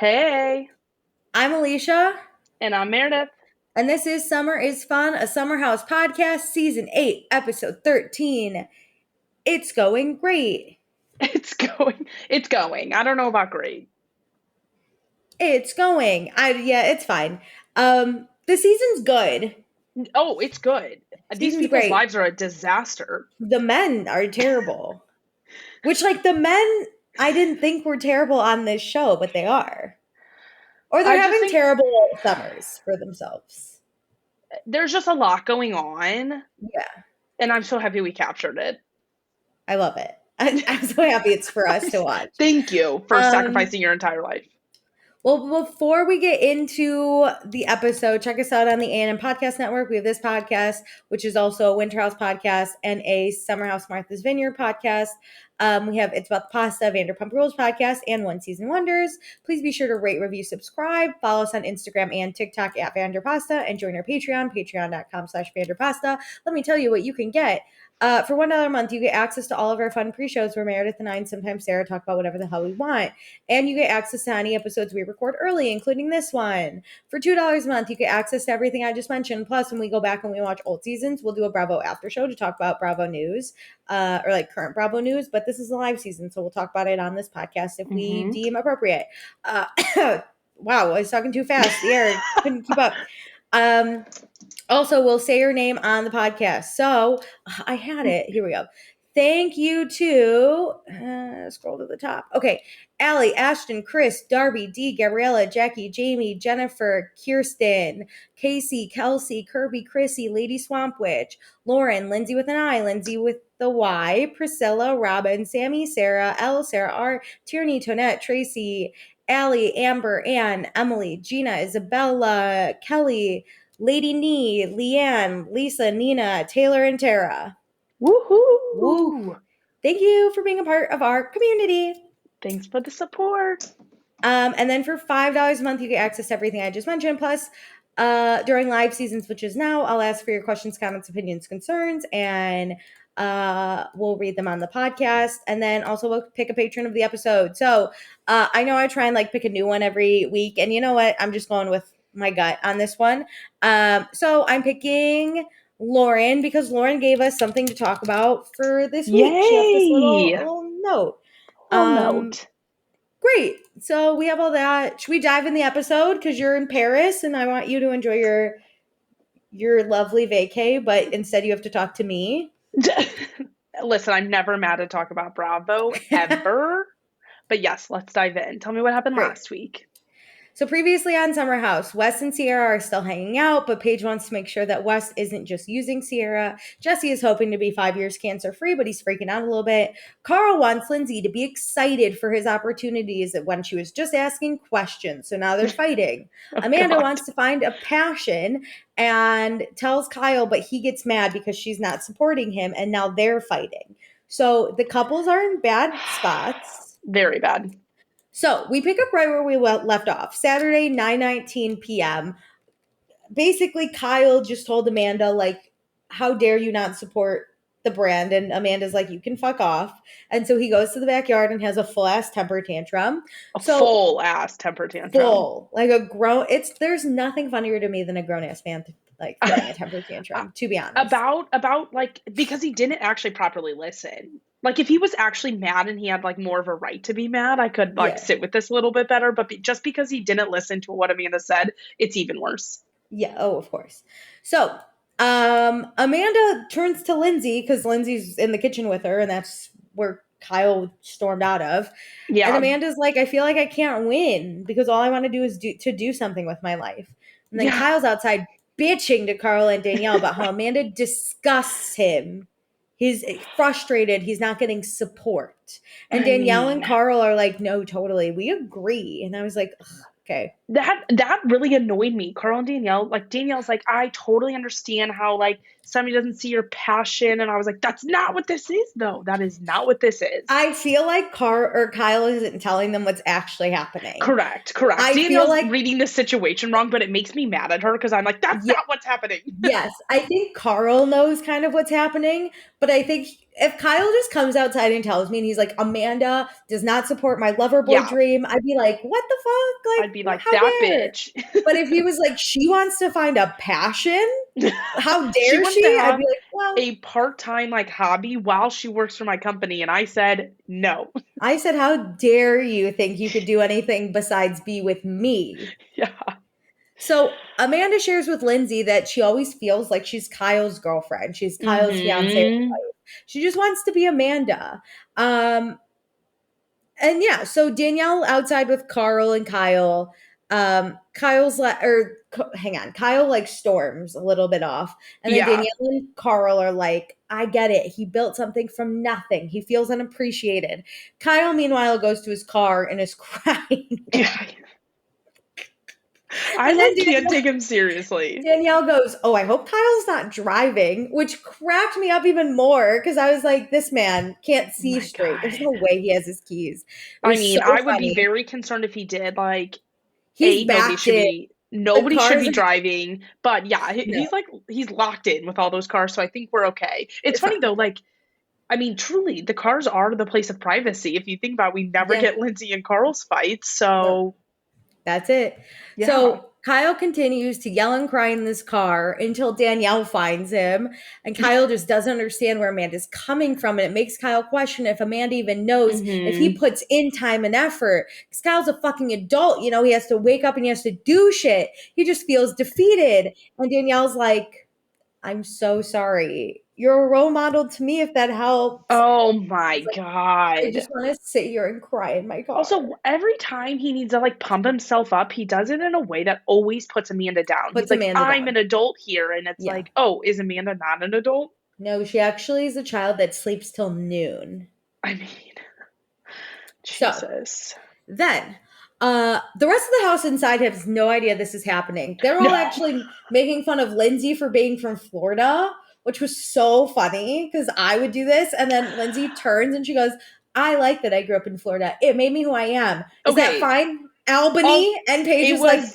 Hey, I'm Alicia, and I'm Meredith. and this is Summer is Fun, a Summer House podcast, Season 8, Episode 13. It's going great. It's going. I don't know about great. It's going. Yeah, it's fine. The season's good. Oh, it's good. These Season's people's great. lives are a disaster. The men are terrible. Which, like, the men I didn't think were terrible on this show, but they are. Or they're I just having think terrible summers for themselves. there's just a lot going on, Yeah, and I'm so happy we captured it. I love it. I'm so happy it's for us to watch. Thank you for Um, sacrificing your entire life. Well, before we get into the episode, check us out on the A&M Podcast Network. We have this podcast, which is also a Winter House podcast and a Summer House Martha's Vineyard podcast. We have It's About the Pasta, Vanderpump Rules podcast, and One Season Wonders. Please be sure to rate, review, subscribe. Follow us on Instagram and TikTok at Vanderpasta, and join our Patreon, patreon.com/Vanderpasta. Let me tell you what you can get. For $1 a month, you get access to all of our fun pre-shows where Meredith and I and sometimes Sarah talk about whatever the hell we want. And you get access to any episodes we record early, including this one. For $2 a month, you get access to everything I just mentioned. Plus, when we go back and we watch old seasons, we'll do a Bravo after show to talk about Bravo news, or like current Bravo news. But this is the live season, so we'll talk about it on this podcast if we deem appropriate. Wow, I was talking too fast. The air couldn't keep up. Also, we'll say your name on the podcast. So I had it. Here we go. Thank you to, scroll to the top. Okay. Allie, Ashton, Chris, Darby, Dee, Gabriella, Jackie, Jamie, Jennifer, Kirsten, Casey, Kelsey, Kirby, Chrissy, Lady Swamp Witch, Lauren, Lindsay with an I, Lindsay with the Y, Priscilla, Robin, Sammy, Sarah, L, Sarah R, Tierney, Tonette, Tracy, Allie, Amber, Ann, Emily, Gina, Isabella, Kelly, Lady Nee, Leanne, Lisa, Nina, Taylor, and Tara. Woo! Woohoo! Thank you for being a part of our community. Thanks for the support. And then for $5 a month, you get access to everything I just mentioned. Plus, during live seasons, which is now, I'll ask for your questions, comments, opinions, concerns, and we'll read them on the podcast. And then also we'll pick a patron of the episode. So I know I try and like pick a new one every week. And you know what? I'm just going with my gut on this one. So I'm picking Lauren because Lauren gave us something to talk about for this week. She left this little note. Note. Great. So we have all that. Should we dive in the episode? Because you're in Paris and I want you to enjoy your lovely vacay, but instead you have to talk to me. Listen, I'm never mad to talk about Bravo, ever. But yes, let's dive in. Tell me what happened last week. So previously on Summer House, Wes and Sierra are still hanging out, but Paige wants to make sure that Wes isn't just using Sierra. Jesse is hoping to be 5 years cancer-free, but he's freaking out a little bit. Carl wants Lindsay to be excited for his opportunities when she was just asking questions, so now they're fighting. Amanda wants to find a passion and tells Kyle, but he gets mad because she's not supporting him, and now they're fighting. So the couples are in bad spots. Very bad. So we pick up right where we left off. Saturday, 9:19 p.m. Basically, Kyle just told Amanda, like, how dare you not support the brand? And Amanda's like, you can fuck off. And so he goes to the backyard and has a full-ass temper tantrum. Full-ass temper tantrum. Full. Like there's nothing funnier to me than a grown-ass man like throwing a temper tantrum, to be honest. About like, because he didn't actually properly listen. Like, if he was actually mad and he had, like, more of a right to be mad, I could, like, sit with this a little bit better. But just because he didn't listen to what Amanda said, it's even worse. Yeah. Oh, of course. So, Amanda turns to Lindsay because Lindsay's in the kitchen with her, and that's where Kyle stormed out of. Yeah. And Amanda's like, I feel like I can't win because all I want to do is do something with my life. And then Kyle's outside bitching to Carl and Danielle about how Amanda disgusts him. He's frustrated. He's not getting support. And Danielle and Carl are like, no, totally. We agree. And I was like, ugh, okay. That really annoyed me. Carl and Danielle, like, Danielle's like, I totally understand how, like, somebody doesn't see your passion. And I was like, that's not what this is, though. That is not what this is. I feel like Kyle isn't telling them what's actually happening. Correct. Danielle's like reading the situation wrong, but it makes me mad at her because I'm like, that's not what's happening. Yes. I think Carl knows kind of what's happening, But I think if Kyle just comes outside and tells me and he's like, Amanda does not support my lover boy Yeah, dream, I'd be like, what the fuck? I'd be Like, like, how that dare? bitch. But if he was like, she wants to find a passion, how She dare wants to she? I'd have be like, well, a part-time like hobby while she works for my company, and I said no. I said, how dare you think you could do anything besides be with me? Yeah. So Amanda shares with Lindsay that she always feels like she's Kyle's girlfriend. She's Kyle's fiance. Mm-hmm. She just wants to be Amanda. Um, and yeah, so Danielle outside with Carl and Kyle. Hang on, Kyle like storms a little bit off, and then Yeah. Danielle and Carl are like, I get it. He built something from nothing. He feels unappreciated. Kyle, meanwhile, goes to his car and is crying. Yeah. I And then like can't take him seriously. Danielle goes, oh, I hope Kyle's not driving, which cracked me up even more because I was like, this man can't Oh see my straight. There's God. no way he has his keys. It I was so mean, I would be funny. very concerned if he did. Like, He's nobody backed should in. be The nobody should cars, be driving. But yeah, no, he's like he's locked in with all those cars, so I think we're okay. you're It's funny fine. though, like I mean, truly, the cars are the place of privacy. If you think about it, we never Yeah, get Lindsay and Carl's fights. no, So that's it. yeah. So Kyle continues to yell and cry in this car until Danielle finds him. And Kyle just doesn't understand where Amanda's coming from. And it makes Kyle question if Amanda even knows if he Hmm. puts in time and effort. Because Kyle's a fucking adult. You know, he has to wake up and he has to do shit. He just feels defeated. And Danielle's like, I'm so sorry. You're a role model to me if that helps. Oh my He's like, I God. just want to sit here and cry in my car. Also, every time he needs to like pump himself up, he does it in a way that always puts Amanda down. He's Puts like, Amanda I'm down. an adult here. And it's Yeah. like, oh, is Amanda not an adult? No, she actually is a child that sleeps till noon. I mean, So Jesus. then, the rest of the house inside has no idea this is happening. They're all No. actually making fun of Lindsay for being from Florida, which was so funny because I would do this. And then Lindsay turns and she goes, I like that I grew up in Florida. It made me who I am. Is that Okay. fine? All Albany? And Paige it is like, was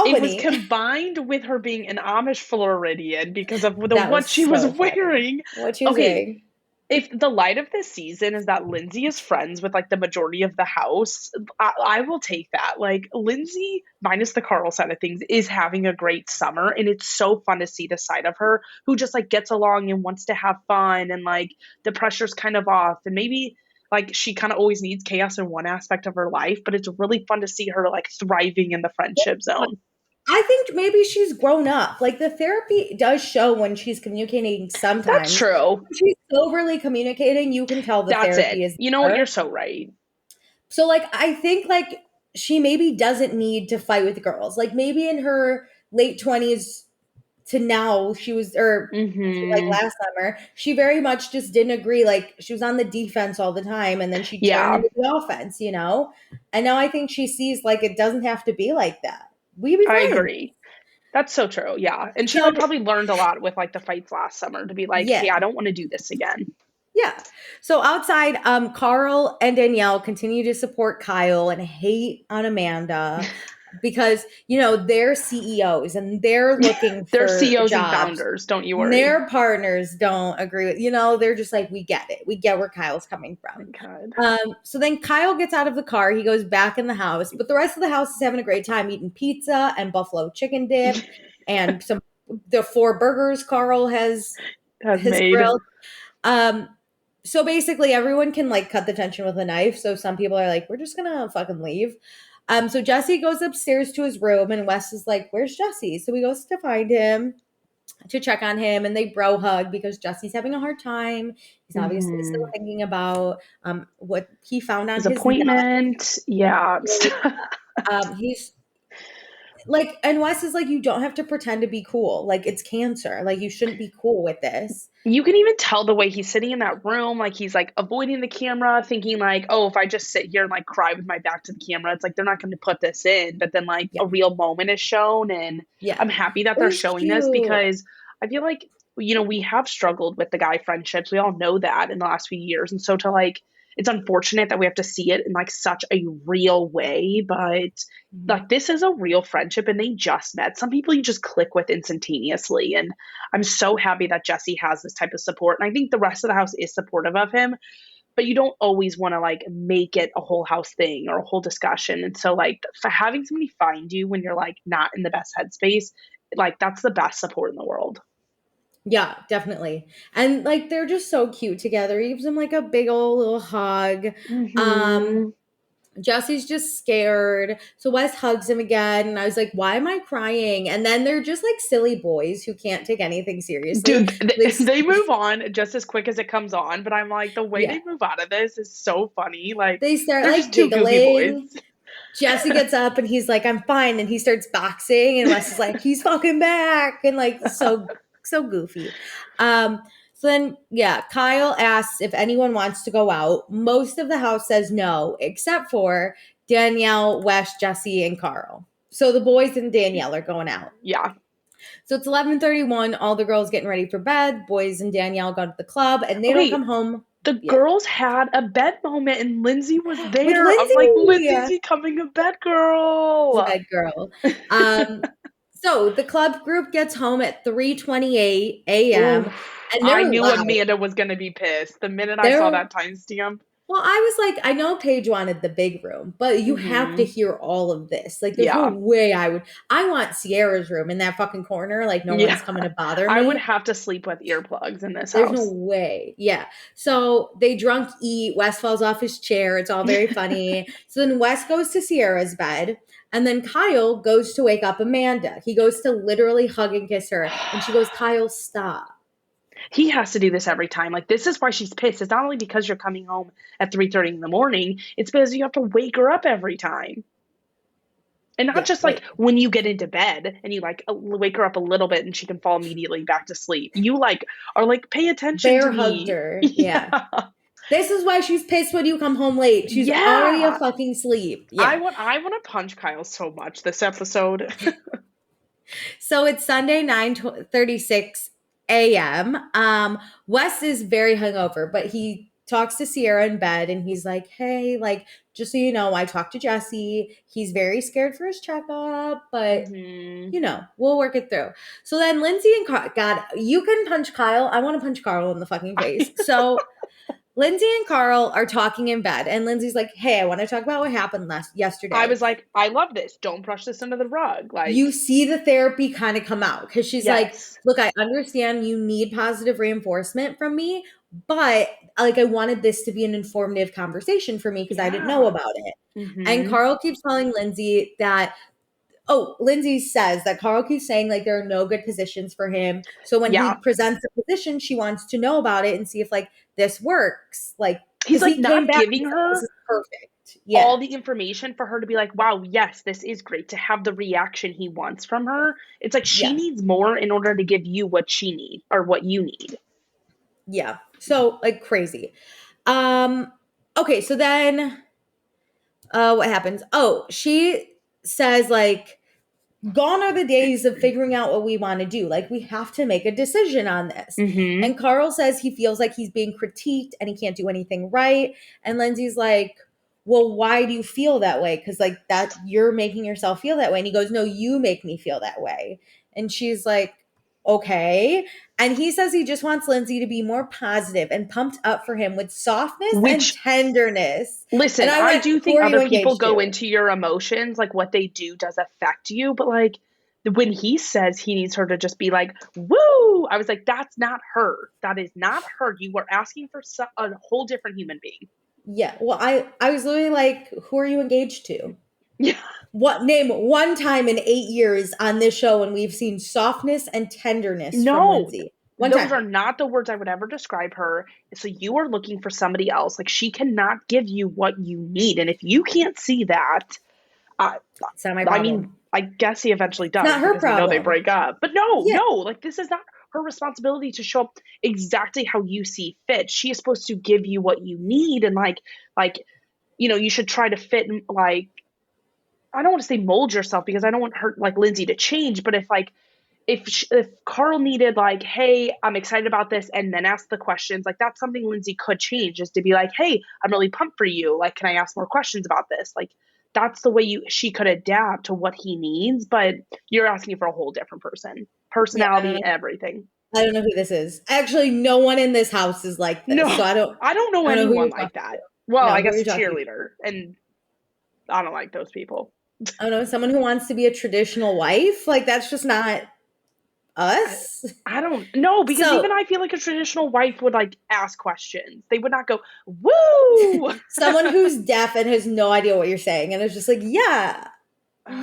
it was Albany? combined with her being an Amish Floridian because of the That what was she was so funny. wearing. What she was Okay, wearing. if the light of this season is that Lindsay is friends with like the majority of the house, I will take that. Like Lindsay, minus the Carl side of things, is having a great summer, and it's so fun to see the side of her who just like gets along and wants to have fun, and like the pressure's kind of off, and maybe like she kind of always needs chaos in one aspect of her life, but it's really fun to see her like thriving in the friendship zone. I think maybe she's grown up. Like the therapy does show when she's communicating That's sometimes. true. When she's overly communicating, you can tell the That's therapy it. is You know what? You're there. so right. So like I think like she maybe doesn't need to fight with girls. Like maybe in her late 20s to now she was or to like Hmm. last summer, she very much just didn't agree. Like she was on the defense all the time and then she turned Yeah, into the offense, you know? And now I think she sees like it doesn't have to be like that. We be I friends. agree. That's so true. Yeah. And she So like probably learned a lot with like the fights last summer to be like, yeah. hey, I don't want to do this again. Yeah. So outside, Carl and Danielle continue to support Kyle and hate on Amanda because, you know, they're CEOs and they're looking They're for CEOs and jobs. founders. Don't you worry. Their partners don't agree with, you know, they're just like, we get it. We get where Kyle's coming from. Thank God. So then Kyle gets out of the car. He goes back in the house, but the rest of the house is having a great time eating pizza and buffalo chicken dip and the 4 burgers Carl has Has his made. grill. Um, so basically everyone can like cut the tension with a knife. So some people are like, we're just gonna fucking leave. So Jesse goes upstairs to his room and Wes is like, where's Jesse? So he goes to find him to check on him and they bro hug because Jesse's having a hard time. He's obviously still Hmm. thinking about what he found on His his neck. appointment. Yeah. He's like, and Wes is like, you don't have to pretend to be cool. Like it's cancer. Like you shouldn't be cool with this. You can even tell the way he's sitting in that room, like he's like avoiding the camera, thinking like, oh, if I just sit here and like cry with my back to the camera, it's like they're not going to put this in. But then like Yeah. a real moment is shown, and Yeah. I'm happy that It they're was showing this cute. because I feel like we have struggled with the guy friendships. We all know that in the last few years, and so to like it's unfortunate that we have to see it in like such a real way, but Mhm. like this is a real friendship and they just met. Some people you just click with instantaneously. And I'm so happy that Jesse has this type of support. And I think the rest of the house is supportive of him, but you don't always want to like make it a whole house thing or a whole discussion. And so like for having somebody find you when you're like not in the best headspace, like that's the best support in the world. Yeah, definitely. And like they're just so cute together. He gives him like a big old little hug. Um Hmm. Jesse's just scared. So Wes hugs him again. And I was like, why am I crying? And then they're just like silly boys who can't take anything seriously. Dude, They, they move on just as quick as it comes on, but I'm like, the way yeah. they move out of this is so funny. Like, They start they're just like two goofy boys. giggling. Jesse gets up and he's like, I'm fine. And he starts boxing. And Wes is like, he's fucking back. And like, so goofy. So then, yeah, Kyle asks if anyone wants to go out. Most of the house says no, except for Danielle, Wes, Jesse, and Carl. So the boys and Danielle are going out. Yeah. So it's 11:31. All the girls getting ready for bed. Boys and Danielle go to the club, and they don't Okay, come home. the Yeah, girls had a bed moment and Lindsay was with there. I'm like, Lindsay's Lindsay. becoming a bed She's a girl. bad girl. So the club group gets home at 3:28 a.m. Oof. and I they're knew loud. Amanda was going to be pissed the minute I saw They're that timestamp. Well, I was like, I know Paige wanted the big room, but you have to Hmm. hear all of this. Like, there's no Yeah. way I want Sierra's room in that fucking corner. Like, no Yeah. one's coming to bother I would me. have to sleep with earplugs in this There's no house. way. Yeah. So they drunk eat. Wes falls off his chair. It's all very funny. So then Wes goes to Sierra's bed. And then Kyle goes to wake up Amanda. He goes to literally hug and kiss her. And she goes, Kyle, stop. He has to do this every time. Like this is why she's pissed. It's not only because you're coming home at 3:30 in the morning, it's because you have to wake her up every time. And not Yeah. just like Like, when you get into bed and you like wake her up a little bit and she can fall immediately back to sleep. You like are like pay attention to bear hugged me. her. Yeah. Yeah. This is why she's pissed when you come home late. She's already a Yeah. fucking sleep. I Yeah. want I want to punch Kyle so much this episode. So it's Sunday, 9:36 a.m. Wes is very hungover, but he talks to Sierra in bed and he's like, hey, like, just so you know, I talked to Jesse. He's very scared for his checkup, but Hmm. we'll work it through. So then Lindsay and Carl, God, you can punch Kyle. I want to punch Carl in the fucking face. So Lindsay and Carl are talking in bed, and Lindsay's like, hey, I want to talk about what happened I yesterday. was like, I love this. Don't brush this under the rug. You Like, see the therapy kind of come out because she's like, yes. look, I understand you need positive reinforcement from me, but like I wanted this to be an informative conversation for me because I didn't know Yeah. about it. And Hmm. Carl keeps telling Lindsay that, oh, Lindsay says that Carl keeps saying like there are no good positions for him. So when he Yeah. presents a position, she wants to know about it and see if like this works. Like, He's because like he came not back and giving he said, this her is perfect. all Yeah. the information for her to be like, wow, yes, this is great to have the reaction he wants from her. It's like she Yeah. needs more in order to give you what she needs or what you need. Yeah. So like crazy. Um, okay, so then what happens? Oh, she says like gone are the days of figuring out what we want to do. Like we have to make a decision on this. Hmm. And Carl says he feels like he's being critiqued and he can't do anything right. And Lindsay's like, well, why do you feel that way? Because like that you're making yourself feel that way. And he goes, no, you make me feel that way. And she's like, okay. And he says he just wants Lindsay to be more positive and pumped up for him with softness and Which, tenderness. And listen, I I went, do who think are you other people engaged go to? into your emotions, like what they do does affect you, but like when he says he needs her to just be like, woo, I was like, that's not her. That is not her. You were asking for a whole different human being. Yeah. Well, I was literally like, who are you engaged to? Yeah. What name one time in 8 years on this show when we've seen softness and tenderness from No, Lindsay? One those time. are not the words I would ever describe her. So you are looking for somebody else. Like she cannot give you what you need. And if you can't see that, I, It's not my I mean, problem. I guess he eventually It's does not her because we know they problem. break up. But no, Yeah. no, like this is not her responsibility to show up exactly how you see fit. She is supposed to give you what you need and you should try to fit like I don't want to say mold yourself because I don't want her like Lindsay to change, but if like if Carl needed like, hey, I'm excited about this, and then ask the questions, like that's something Lindsay could change, is to be like, hey, I'm really pumped for you. Like, can I ask more questions about this? Like, that's the way she could adapt to what he needs. But you're asking for a whole different person, Yeah, personality, everything. I don't know who this is. Actually, no one in this house is like No, this, so I don't know I don't know who anyone you're like talking that. to. Well, No, I who are guess you a talking to? cheerleader, and I don't like those people. I don't know, someone who wants to be a traditional wife. Like that's just not I, us. I don't know, because even So I feel like a traditional wife would like ask questions. They would not go, woo! someone who's deaf and has no idea what you're saying, and it's just like, yeah,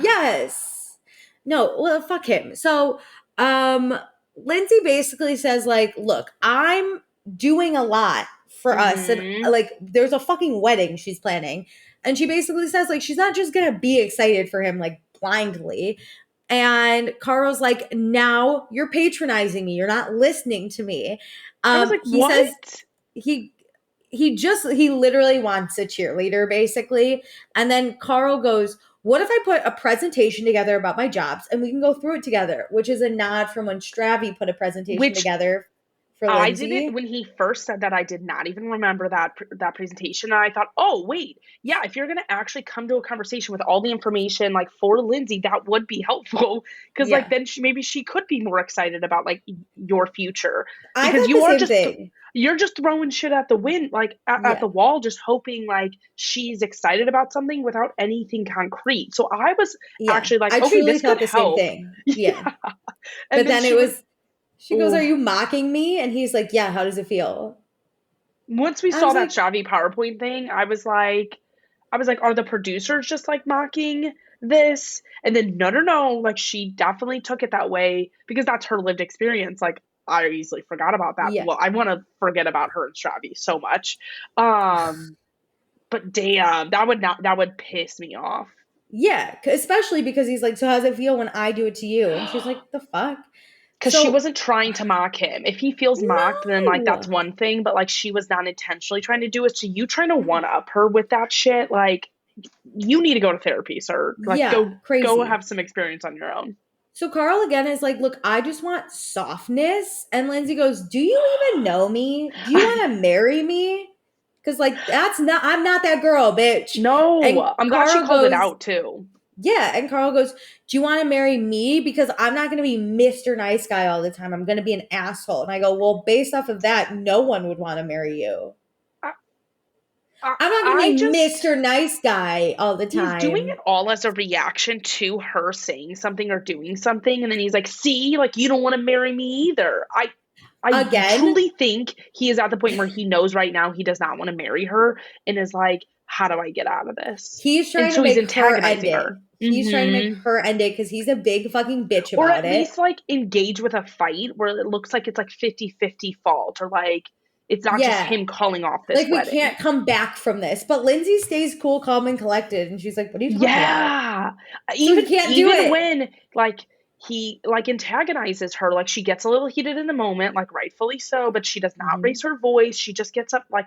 yes. No, well, fuck him. So, um, Lindsay basically says, like, look, I'm doing a lot for us, and Hmm. like, there's a fucking wedding she's planning. And she basically says, like, she's not just gonna be excited for him, like, blindly. And Carl's like, now you're patronizing me. You're not listening to me. I was like, He says what? he he literally wants a cheerleader basically. And then Carl goes, what if I put a presentation together about my jobs and we can go through it together, which is a nod from when Stravy put a presentation Which together for I didn't, Lindsay. when he first said that, I did not even remember that presentation. And I thought, oh wait, yeah, if you're gonna actually come to a conversation with all the information like for Lindsay, that would be helpful, because like Yeah, then maybe she could be more excited about like your future, I because thought the same thing. you're just throwing shit at the wind, like at Yeah, the wall, just hoping like she's excited about something without anything concrete. So I was yeah, actually like, I okay, truly this could thought the same help. thing. Yeah, And but then then she it was, was, she goes, are oh, you mocking me? And he's like, yeah, how does it feel? once we I saw was that like, Shavi PowerPoint thing, I was like, are the producers just like mocking this? And then no, no, no, like she definitely took it that way because that's her lived experience. Like I easily forgot about that. yeah. Well, I want to forget about her and Shavi so much. Um, but damn, that would piss me off. Yeah, especially because he's like, so how does it feel when I do it to you? And she's like, the fuck? Because she So, wasn't trying to mock him. If he feels mocked, then like that's no. one thing. But like she was not intentionally trying to do it. So you trying to one up her with that shit, like you need to go to therapy, sir. Like Yeah, go crazy. have some experience on your own. So Carl again is like, look, I just want softness. And Lindsay goes, do you even know me? Do you want to marry me? Because, like, I'm not that girl, bitch. And No, I'm glad she Carl called it goes, out too. yeah. And Carl goes, do you want to marry me? Because I'm not going to be Mr. Nice Guy all the time. I'm going to be an asshole. And I go, well, based off of that, no one would want to marry you. I, I, I'm not going to I be just Mr. Nice Guy all the he's doing time. it all as a reaction to her saying something or doing something, and then he's like, "See, like you don't want to marry me either." I Again, truly think he is at the point where he knows right now he does not want to marry her and is like, "How do I get out of this?" he's And trying to so he's make her end antagonizing it. her. He's trying to make Hmm. her end it because he's a big fucking bitch Or about at it. least like engage with a fight where it looks like it's like 50-50 fault, or like it's not just Yeah. him calling off this Like we wedding. can't come back from this. But Lindsay stays cool, calm, and collected. And she's like, what are you talking about? Yeah. So he Even can't do even it. when like he like antagonizes her, like she gets a little heated in the moment, like rightfully so, but she does not raise Mhm. her voice. She just gets up like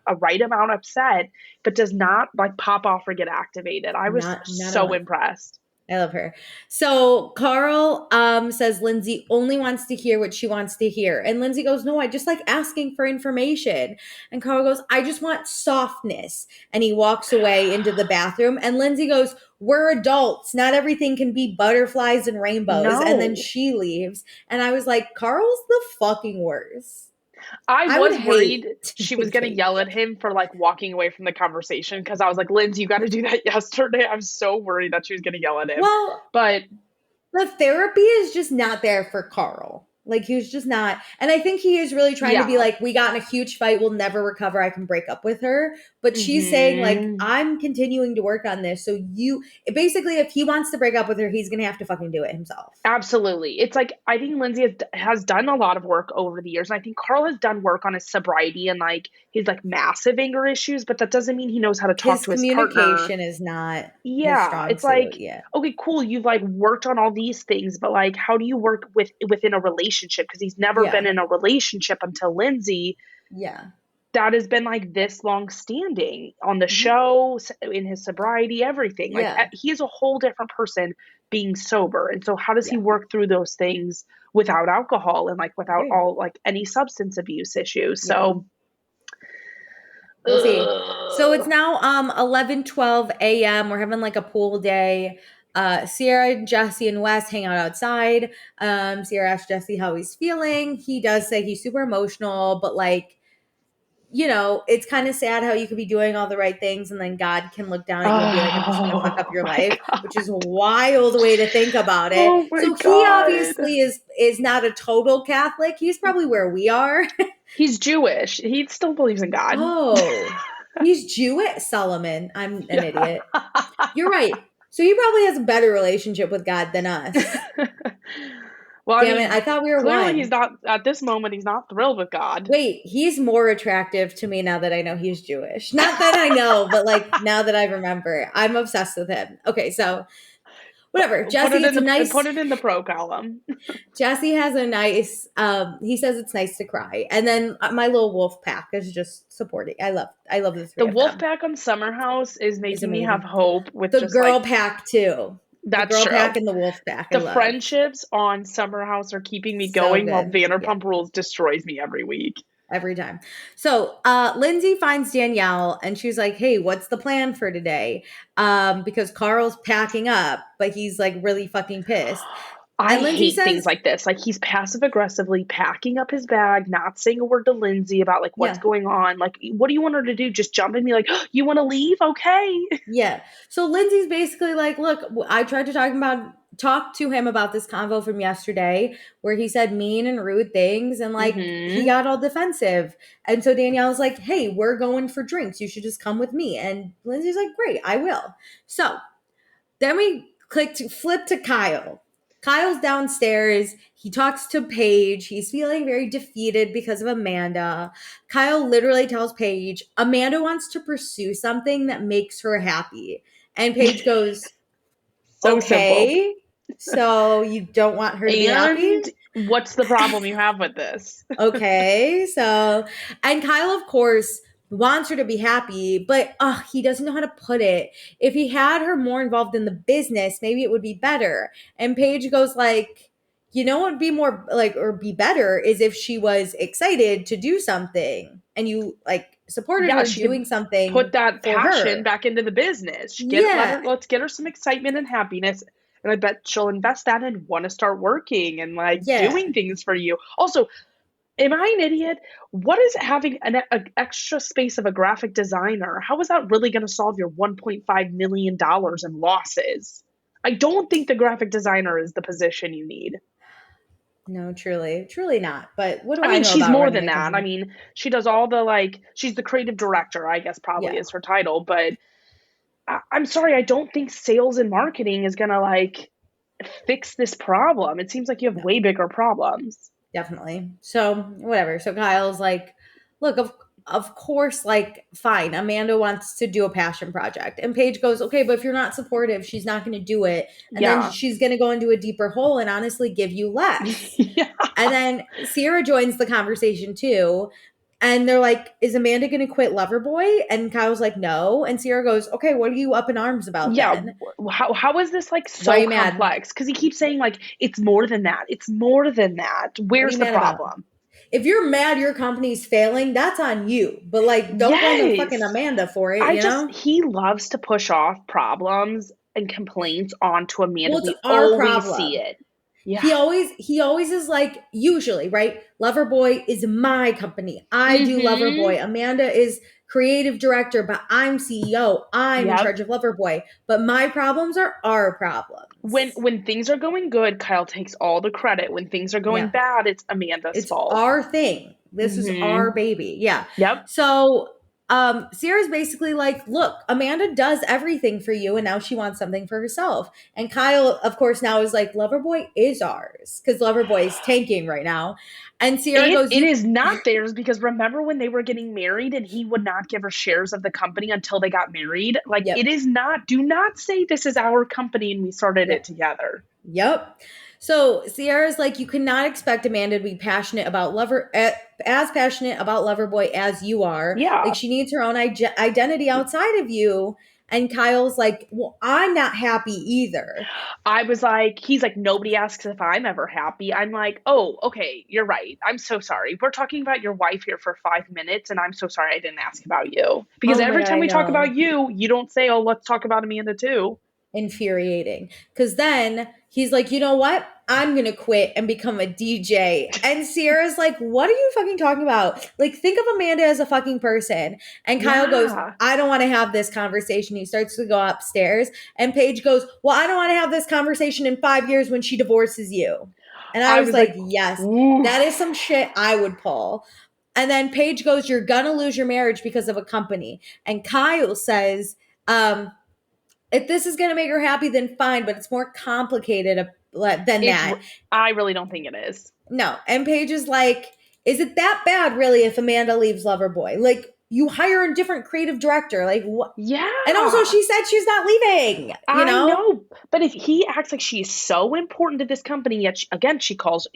a right amount upset, but does not like pop off or get activated. I was Not at so all. impressed. I love her. So Carl says Lindsay only wants to hear what she wants to hear. And Lindsay goes, no, I just like asking for information. And Carl goes, I just want softness. And he walks away into the bathroom. And Lindsay goes, we're adults. Not everything can be butterflies and rainbows. And then No. she leaves. And I was like, Carl's the fucking worst. I I would was hate worried to she was date gonna yell at Paige. him for like walking away from the conversation, because I was like, Lindsay, you got to do that yesterday. I was so worried that she was gonna yell at him, Well, but the therapy is just not there for Carl. Like he was just not. And I think he is really trying to be yeah. like, we got in a huge fight, we'll never recover. I can break up with her. But she's saying, like, Hmm. I'm continuing to work on this. So basically, if he wants to break up with her, he's gonna have to fucking do it himself. Absolutely. It's like I think Lindsay has done a lot of work over the years. And I think Carl has done work on his sobriety and like his like massive anger issues, but that doesn't mean he knows how to talk His to his partner. communication is not his Yeah. strong It's suit. like, Yeah. okay, cool. You've like worked on all these things, but like how do you work within a relationship? Because he's never been Yeah. in a relationship until Lindsay Yeah. that has been like this long standing on the Mhm. show, in his sobriety, everything. Like Yeah. he is a whole different person being sober. And so how does he Yeah. work through those things without alcohol and like without Agreed. all like any substance abuse issues? Yeah. So We'll see. So it's ugh. now 11:12 a.m. We're having like a pool day. Sierra, Jesse, and Wes hang out outside. Sierra asks Jesse how he's feeling. He does say he's super emotional, but like, you know, it's kind of sad how you could be doing all the right things and then God can look down at you and be like, I'm just gonna fuck up Oh your my life, which is God. a wild way to think about it. Oh my So he God. obviously is not a total Catholic. He's probably where we are. He's Jewish. He still believes in God. Oh, he's Jewish, Solomon. I'm an Yeah. idiot. You're right. So he probably has a better relationship with God than us. Well, I Damn it. mean, I thought we were clearly he's one. not, at this moment, he's not thrilled with God. Wait, he's more attractive to me now that I know he's Jewish. Not that I know, but like now that I remember, I'm obsessed with him. Okay, so whatever. Put Jesse, it in it's a the nice put it in the pro column. Jesse has a nice he says it's nice to cry. And then my little wolf pack is just supporting. I love the The three of wolf them. pack on Summer House is It's making me have amazing. hope with The just girl like pack too. The that's girl true. pack and the wolf pack. I The love. friendships on Summer House are keeping me So going while good. Yeah. Vanderpump Rules destroys me every week. Every time. So Lindsay finds Danielle and she's like, hey, what's the plan for today? Because Carl's packing up, but he's like really fucking pissed. I And Lindsay hate things says, like this. Like he's passive aggressively packing up his bag, not saying a word to Lindsay about like what's yeah, going on. Like, what do you want her to do? Just jump and be like, oh, you want to leave? Okay. yeah. So Lindsay's basically like, look, I tried to talk to him about this convo from yesterday where he said mean and rude things and like he Mm-hmm. got all defensive. And so Danielle's like, hey, we're going for drinks. You should just come with me. And Lindsay's like, great, I will. So then we flip to Kyle. Kyle's downstairs. He talks to Paige. He's feeling very defeated because of Amanda. Kyle literally tells Paige, Amanda wants to pursue something that makes her happy. And Paige goes, So simple. okay, so you don't want her to be happy? And what's the problem you have with this? Okay, so, and Kyle, of course, wants her to be happy, but he doesn't know how to put it. If he had her more involved in the business, maybe it would be better. And Paige goes like, you know what would be more like or be better is if she was excited to do something and you like supported Yeah, her she could doing something put that for passion her. back into the business. Yeah. Let's get her some excitement and happiness. And I bet she'll invest that and want to start working and like Yeah. doing things for you. Also, am I an idiot? What is having an extra space of a graphic designer? How is that really going to solve your $1.5 million in losses? I don't think the graphic designer is the position you need. No, truly not. But what do I I mean, know she's about more running than a that. I company? mean, she does all the like, she's the creative director, I guess probably Yeah. is her title. But I'm sorry, I don't think sales and marketing is going to like fix this problem. It seems like you have No. way bigger problems. Definitely. So whatever. So Kyle's like, look, of course, like, fine. Amanda wants to do a passion project. And Paige goes, okay, but if you're not supportive, she's not gonna do it. And then Yeah. she's gonna go into a deeper hole and honestly give you less. Yeah. And then Sierra joins the conversation too. And they're like, is Amanda going to quit Loverboy? And Kyle's like, no. And Sierra goes, okay, what are you up in arms about Yeah, then? how is this like Why are so you mad? complex? Because he keeps saying like it's more than that. It's more than that. What are Where's you the mad about? problem? If you're mad your company's failing, that's on you. But like, don't blame a fucking Yes. Amanda for it, you know? He loves to push off problems and complaints onto Amanda. Well, it's We our always see problem. it. Yeah. He always is like, usually, right? Loverboy is my company. I do Mm-hmm. Loverboy. Amanda is creative director, but I'm CEO. I'm in Yep. charge of Loverboy. But my problems are our problems. When things are going good, Kyle takes all the credit. When things are going Yeah. bad, it's Amanda's It's fault. our thing. This is our Mm-hmm. baby. Yeah. Yep. So Sierra's basically like, look, Amanda does everything for you, and now she wants something for herself. And Kyle, of course, now is like, Loverboy is ours because Loverboy is tanking right now. And Sierra And goes, it you is not theirs because remember when they were getting married and he would not give her shares of the company until they got married? Like, it yep, is not, do not say this is our company and we started it yep, together. yep. So Sierra's like, you cannot expect Amanda to be passionate about as passionate about Loverboy as you are. Like Yeah. she needs her own identity outside of you. And Kyle's like, well, I'm not happy either. I was like, he's like, nobody asks if I'm ever happy. I'm like, oh, okay, you're right. I'm so sorry. We're talking about your wife here for 5 minutes, and I'm so sorry I didn't ask about you. Because Oh my every God, time I we talk know. about you, you don't say, oh, let's talk about Amanda too. Infuriating. Because then he's like, you know what? I'm going to quit and become a DJ. And Sierra's like, what are you fucking talking about? Like, think of Amanda as a fucking person. And Kyle goes, Yeah. I don't want to have this conversation. He starts to go upstairs. And Paige goes, well, I don't want to have this conversation in 5 years when she divorces you. And I I was was like, like, yes, ooh. that is some shit I would pull. And then Paige goes, you're going to lose your marriage because of a company. And Kyle says, if this is going to make her happy, then fine, but it's more complicated than It's, that. I really don't think it is. No. And Paige is like, is it that bad, really, if Amanda leaves Loverboy? Like, you hire a different creative director. Like, what? And also, Yeah. she said she's not leaving, you I know? know, but if he acts like she's so important to this company, yet again he calls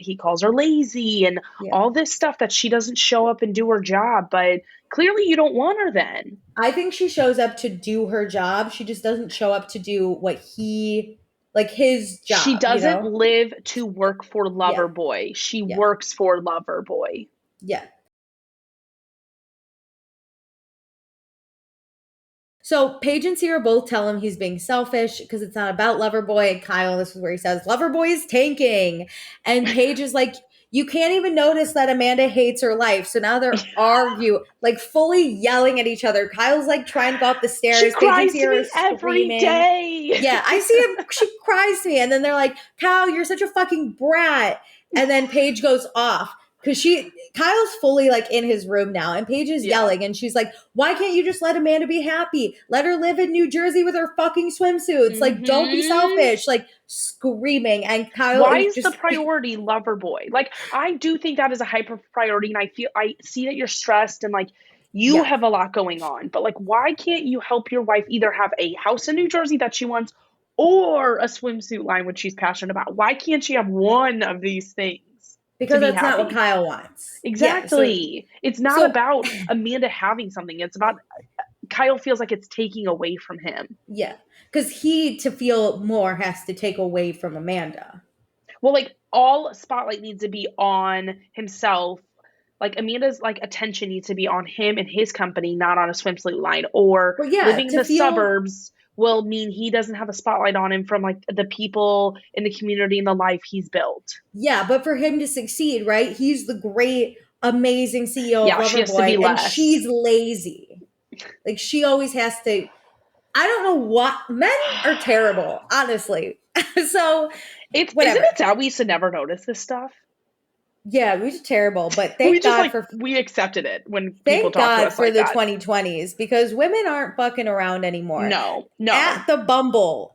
her lazy and Yeah. all this stuff that she doesn't show up and do her job. But clearly, you don't want her then. I think she shows up to do her job. She just doesn't show up to do like his She job, you doesn't know? live to work for Yeah. Loverboy. She Yeah. works for Loverboy. Yeah. So Paige and Sierra both tell him he's being selfish because it's not about Loverboy. And Kyle, this is where he says, Loverboy is tanking. And Paige is like, you can't even notice that Amanda hates her life. So now they're arguing, like fully yelling at each other. Kyle's like trying to go up the She stairs. Paige and cries to Sierra are me every screaming. day. Yeah, I see him. She cries to me. And then they're like, Kyle, you're such a fucking brat. And then Paige goes off because Kyle's fully like in his room now, and Paige is Yeah. yelling, and she's like, why can't you just let Amanda be happy? Let her live in New Jersey with her fucking swimsuits. Like, don't be Mhm. selfish. Like, screaming. And Kyle Why is is the just, priority Loverboy? Like, I do think that is a hyper priority, and I see that you're stressed and like you yeah. have a lot going on. But like, why can't you help your wife either have a house in New Jersey that she wants or a swimsuit line which she's passionate about? Why can't she have one of these things to Because be that's not what happy? Kyle wants. Yeah. So, Exactly. It's not so, about Amanda having something. It's about Kyle feels like it's taking away from him. yeah. Because he, to feel more, has to take away from Amanda. Well, like all spotlight needs to be on himself. Like Amanda's like attention needs to be on him and his company, not on a swimsuit line. Or But yeah, living in to the feel suburbs will mean he doesn't have a spotlight on him from like the people in the community and the life he's built. Yeah, but for him to succeed, right? He's the great, amazing CEO of Yeah, she has to be Loverboy, and less. she's lazy. Like she always has to. I don't know what men are terrible, honestly. So It's isn't whatever. it sad we used to never notice this stuff? Yeah, we're just terrible, but We just like we accepted it when people thank talk to God us for like the that. 2020s because women aren't fucking around anymore. No, no. And At Bumble,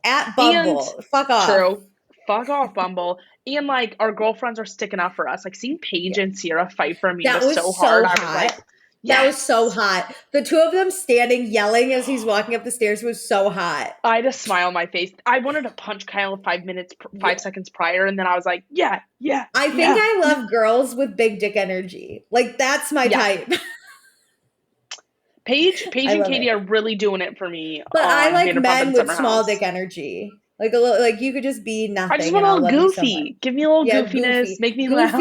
fuck off. true. Fuck off, Bumble. And like our girlfriends are sticking up for us. Like seeing Paige Yeah. and Sierra fight for Amanda That was so hard, so I was like, hot. That was so yes. hot. The two of them standing yelling as he's walking up the stairs was so hot. I had a smile on my face. I wanted to punch Kyle 5 minutes, Yeah. 5 seconds prior, and then I was like, yeah, yeah, I think yeah, I love girls with big dick energy. Like that's my yeah. type. Paige, I and love Katie it. are really doing it for me But I on like Vanderpump men and with Summer small dick House. energy. Like a little, like you could just be I just nothing want and a I'll little love you so much. goofy. Give me a little Yeah, goofiness. goofy, Make me laugh.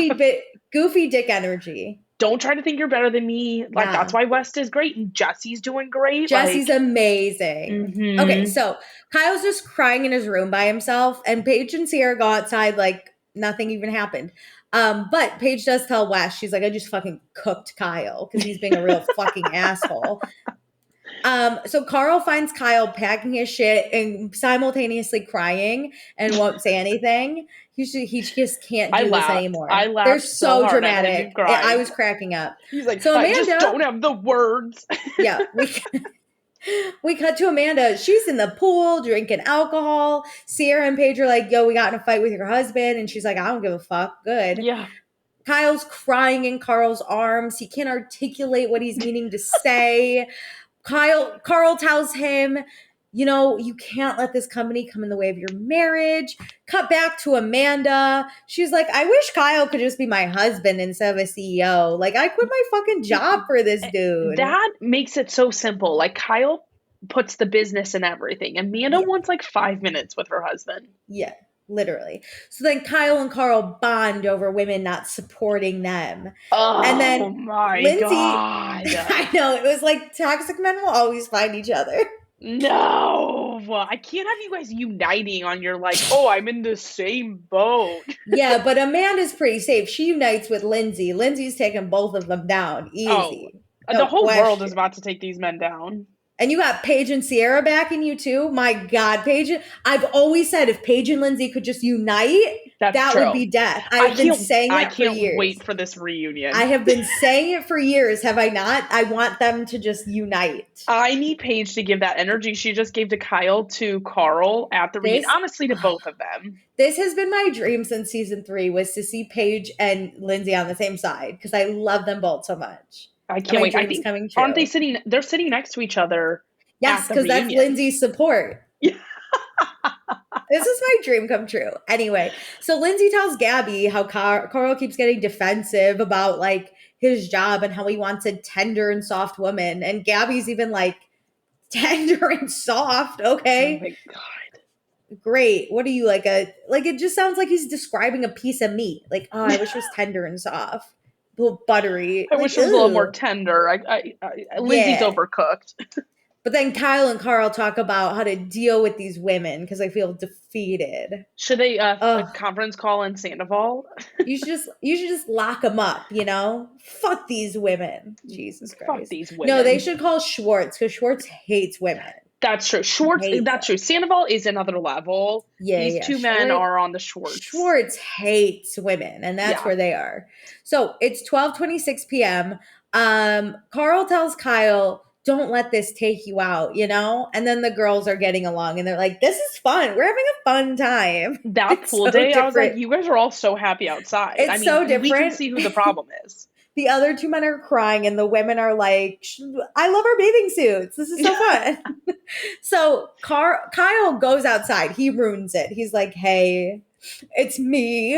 goofy dick energy. Don't try to think you're better than me. Like that's Nah, why West is great and Jesse's doing great. Jesse's Like, amazing. Okay, mm-hmm. so Kyle's just crying in his room by himself, and Paige and Sierra go outside like nothing even happened. But Paige does tell Wes, she's like, I just fucking cooked Kyle because he's being a real fucking asshole. So Carl finds Kyle packing his shit and simultaneously crying and won't say anything. He just can't I do this laughed. anymore. I They're laughed so so hard at him dramatic. and I cried. was cracking up. He's like, So I just Amanda, don't have the words. yeah, we cut to Amanda. She's in the pool drinking alcohol. Sierra and Paige are like, yo, we got in a fight with your husband. And she's like, I don't give a fuck. Good. Yeah. Kyle's crying in Carl's arms. He can't articulate what he's meaning to say. Carl tells him, you know, you can't let this company come in the way of your marriage. Cut back to Amanda. She's like, I wish Kyle could just be my husband instead of a CEO. Like, I quit my fucking job for this dude. That makes it so simple. Like Kyle puts the business and everything. Amanda Yeah. wants like 5 minutes with her husband. Yeah, literally. So then Kyle and Carl bond over women not supporting them. And Oh then my Lindsay, God. I know, it was like toxic men will always find each other. No, I can't have you guys uniting on your like, oh, I'm in the same boat. Yeah, but Amanda's pretty safe. She unites with Lindsay. Lindsay's taking both of them down Oh, easy. the No whole world is question. about to take these men down. And you got Paige and Sierra backing you too. My God, Paige. I've always said if Paige and Lindsay could just unite, That's that would true. be death. I've been saying I that for can't years. wait for this I reunion. have been saying it for years, have I not? I want them to just unite. I need Paige to give that energy she just gave to Kyle to Carl at the reunion. This Honestly, to both of them. this has been my dream since season 3 was to see Paige and Lindsay on the same side because I love them both so much. I And can't my wait. I dream's think coming aren't they true. sitting? They're sitting next to each other Yes, at the because that's reunion. Lindsay's support. Yeah. This is my dream come true. Anyway, so Lindsay tells Gabby how Carl keeps getting defensive about like his job and how he wants a tender and soft woman. And Gabby's even like, tender and soft, Oh okay? my God. Great. What are you like it just sounds like he's describing a piece of meat. Like, oh, I wish it was tender and soft. A little buttery. I Like, wish it was a little more ew. tender. Lindsay's Yeah. overcooked. But then Kyle and Carl talk about how to deal with these women because I feel defeated. Should they a Ugh. conference call in Sandoval? You should just lock them up, you know? Fuck these women. Jesus Fuck Christ. these No, they women. should call Schwartz because Schwartz hates women. That's true. Schwartz. Hates That's them. true. Sandoval is another level. Yeah, These yeah. two men Schwartz are on the Schwartz. Schwartz hates women, and that's Yeah. where they are. So it's 12:26 p.m. Carl tells Kyle, don't let this take you out, you know? And then the girls are getting along and they're like, this is fun. We're having a fun time. That It's pool so day, I was like, different. you guys are all so happy outside. I It's mean, so we can different. see who the problem is. The other two men are crying, and the women are like, I love our bathing suits. This is so fun. So Kyle goes outside. He ruins it. He's like, hey, it's me.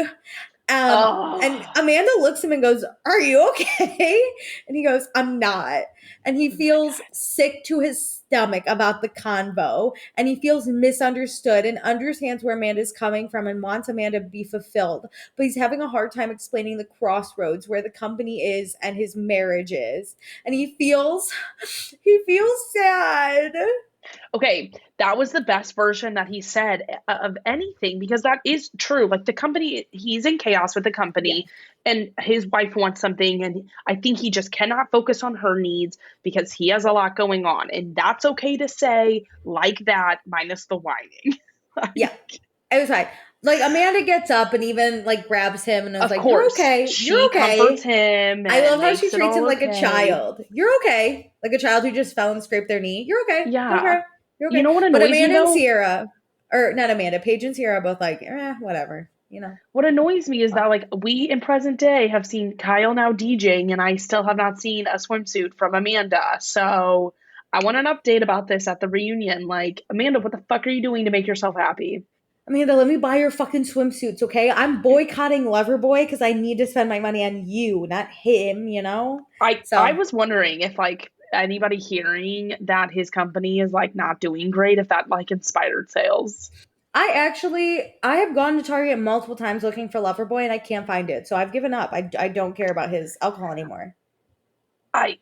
And Oh, Amanda looks at him and goes, are you okay? And he goes, I'm not. And he oh my feels sick to his stomach about the convo. And he feels misunderstood and understands where Amanda's coming from and wants Amanda to be fulfilled. But he's having a hard time explaining the crossroads where the company is and his marriage is. And he feels sad. Okay, that was the best version that he said of anything because that is true. Like the company, he's in chaos with the Yeah. company, and his wife wants something, and I think he just cannot focus on her needs because he has a lot going on, and that's okay to say like that, minus the whining. Yeah. It was fine. Like Amanda gets up and even like grabs him and is Of like, "You're course, okay. You're she comforts okay." him I and love how she makes it treats him all like a okay. child. You're okay. Like a child who just fell and scraped their knee. You're okay. Don't Yeah. cry. You're You okay. know what But annoys me Amanda and though? Sierra, or not Amanda, Paige and Sierra are both like, whatever, you know. What annoys me is Uh, that like we in present day have seen Kyle now DJing and I still have not seen a swimsuit from Amanda. So I want an update about this at the reunion. Like, Amanda, what the fuck are you doing to make yourself happy? Amanda, let me buy your fucking swimsuits, okay? I'm boycotting Loverboy because I need to spend my money on you, not him, you know? I So was wondering if like anybody hearing that his company is like not doing great, if that like inspired sales. I have gone to Target multiple times looking for Loverboy and I can't find it. So I've given up. I don't care about his alcohol anymore. I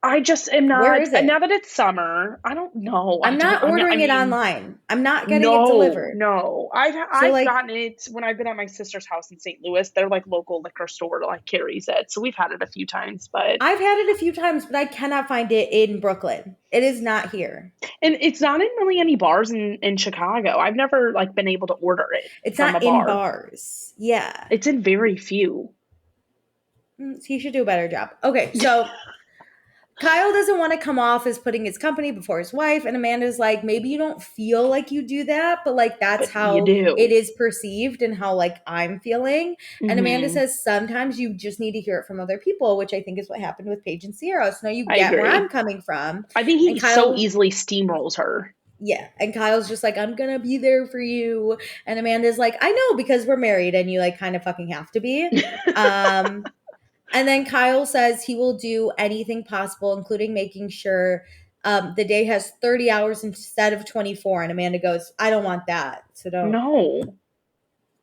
I just am Where not is it? now that it's summer. I don't know. I'm not I ordering it mean, online. I'm not getting it no, delivered. no. So I've like gotten it when I've been at my sister's house in St. Louis. Their like local liquor store like carries it. So we've had it a few times, but I've had it a few times, but I cannot find it in Brooklyn. It is not here. and it's not in really any bars in Chicago. I've never like been able to order it It's from a not in bar. bars. Yeah. It's in very few. He should do a better job. Okay, so Kyle doesn't want to come off as putting his company before his wife, and Amanda's like, maybe you don't feel like you do that, but like that's But you how it do. is perceived and how like I'm feeling. And Amanda Hmm. says sometimes you just need to hear it from other people, which I think is what happened with Paige and Sierra. So now you I get where I'm agree. coming from. I think And he so Kyle, easily steamrolls her. yeah, and Kyle's just like, I'm gonna be there for you. And Amanda's like, I know because we're married and you like kind of fucking have to be. Um, and then Kyle says he will do anything possible, including making sure The day has 30 hours instead of 24. And Amanda goes, I don't want that. So No.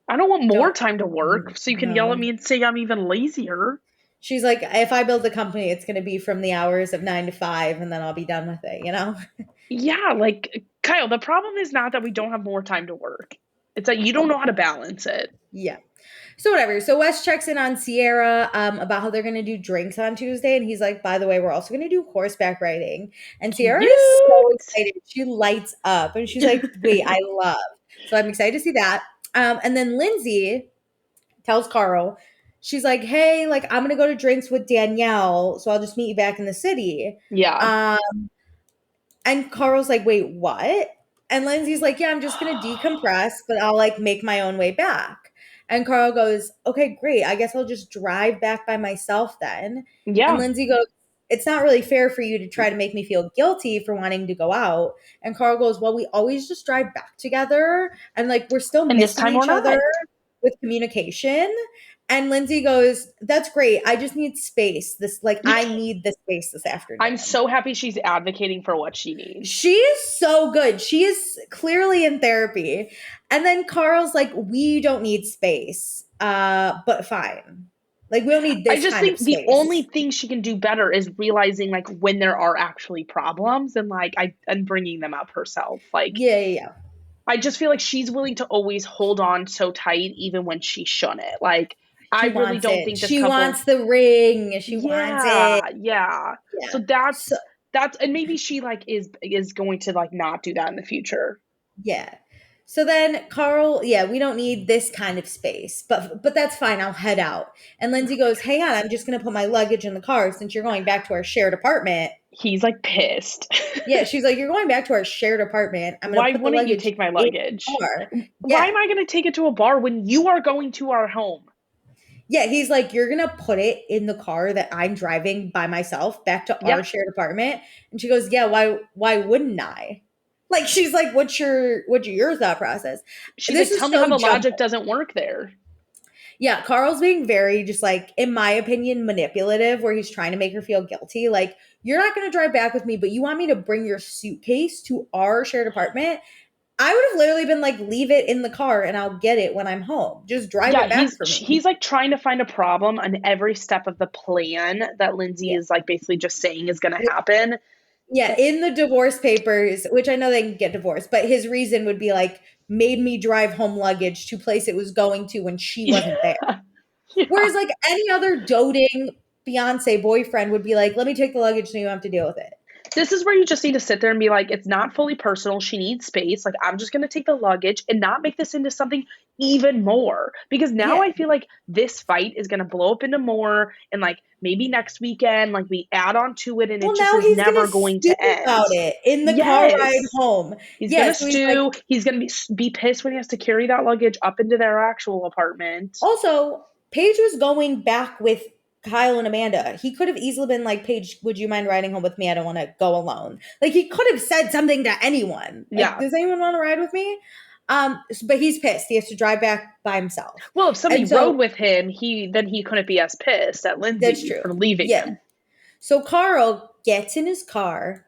I don't want more don't, time to work so you can yell at no. me and say I'm even lazier. She's like, if I build the company, it's going to be from the hours of 9 to 5 and then I'll be done with it, you know? Yeah, like Kyle, the problem is not that we don't have more time to work. It's that you don't know how to balance it. Yeah. So whatever. So Wes checks in on Sierra about how they're going to do drinks on Tuesday. And he's like, by the way, we're also going to do horseback riding. And Sierra is so Cute. excited. She lights up and she's like, wait, I love. So I'm excited to see that. And then Lindsay tells Carl, she's like, hey, like, I'm going to go to drinks with Danielle. So I'll just meet you back in the city. Yeah. Um, and Carl's like, wait, what? And Lindsay's like, yeah, I'm just going to decompress, but I'll like make my own way back. And Carl goes, okay, great. I guess I'll just drive back by myself then. And Yeah. Lindsay goes, it's not really fair for you to try to make me feel guilty for wanting to go out. And Carl goes, well, we always just drive back together. And like, we're still And this missing time we're each other not. with communication. And Lindsay goes, that's great. I just need space. I need the space this I'm afternoon. so happy she's advocating for what she needs. She is so good. She is clearly in therapy. And then Carl's like, we don't need space. But fine. Like, we don't need I this just kind of think the only space. thing she can do better is realizing like when there are actually problems and like and bringing them up herself. Like Yeah, yeah, yeah. I just feel like she's willing to always hold on so tight even when she shouldn't. Like I She really wants don't it. think this She couple. wants the ring. She wants Yeah, it. yeah. Yeah. So So that's and maybe she like is going to like not do that in the future. yeah. So then Carl, yeah, we don't need this kind of space, but that's fine. I'll head out. And Lindsay goes, hang on, I'm just gonna put my luggage in the car since you're going back to our shared apartment. He's like pissed. Yeah, she's like, you're going back to our shared apartment. I'm gonna Why put the wouldn't you luggage take my in the luggage? car. Why Yeah. am I going to take it to a bar when you are going to our home? Yeah, he's like, you're gonna put it in the car that I'm driving by myself back to our Yeah. shared apartment. And she goes, yeah, why wouldn't I? Like, she's like, what's your thought process? She's This like, is tell me how so the logic jumbled. doesn't work there. Yeah, Carl's being very just like, in my opinion, manipulative, where he's trying to make her feel guilty. Like, you're not gonna drive back with me, but you want me to bring your suitcase to our shared apartment. I would have literally been like, leave it in the car and I'll get it when I'm home. Just drive Yeah, it back for me. he's like trying to find a problem on every step of the plan that Lindsay Yeah. is like basically just saying is going to happen. Yeah, in the divorce papers, which I know they can get divorced, but his reason would be like, made me drive home luggage to place it was going to when she wasn't there. Yeah. Yeah. Whereas like any other doting fiance boyfriend would be like, let me take the luggage so you don't have to deal with it. This is where you just need to sit there and be like, it's not fully personal. She needs space. Like, I'm just going to take the luggage and not make this into something even more. Because now Yeah. I feel like this fight is going to blow up into more. And like maybe next weekend, like we add on to it and it Well, just now is he's gonna never going stew to end. about it in the car ride Yes. home. He's going Yeah, to so he's like, stew. He's going to be pissed when he has to carry that luggage up into their actual apartment. also, Paige was going back with Kyle and Amanda. He could have easily been like, Paige, would you mind riding home with me? I don't want to go alone. Like, he could have said something to anyone. Like, Yeah. does anyone want to ride with me? But he's pissed. He has to drive back by himself. Well, if somebody And rode so with him, he couldn't be as pissed at that's Lindsay true. for leaving Yeah. him. So Carl gets in his car,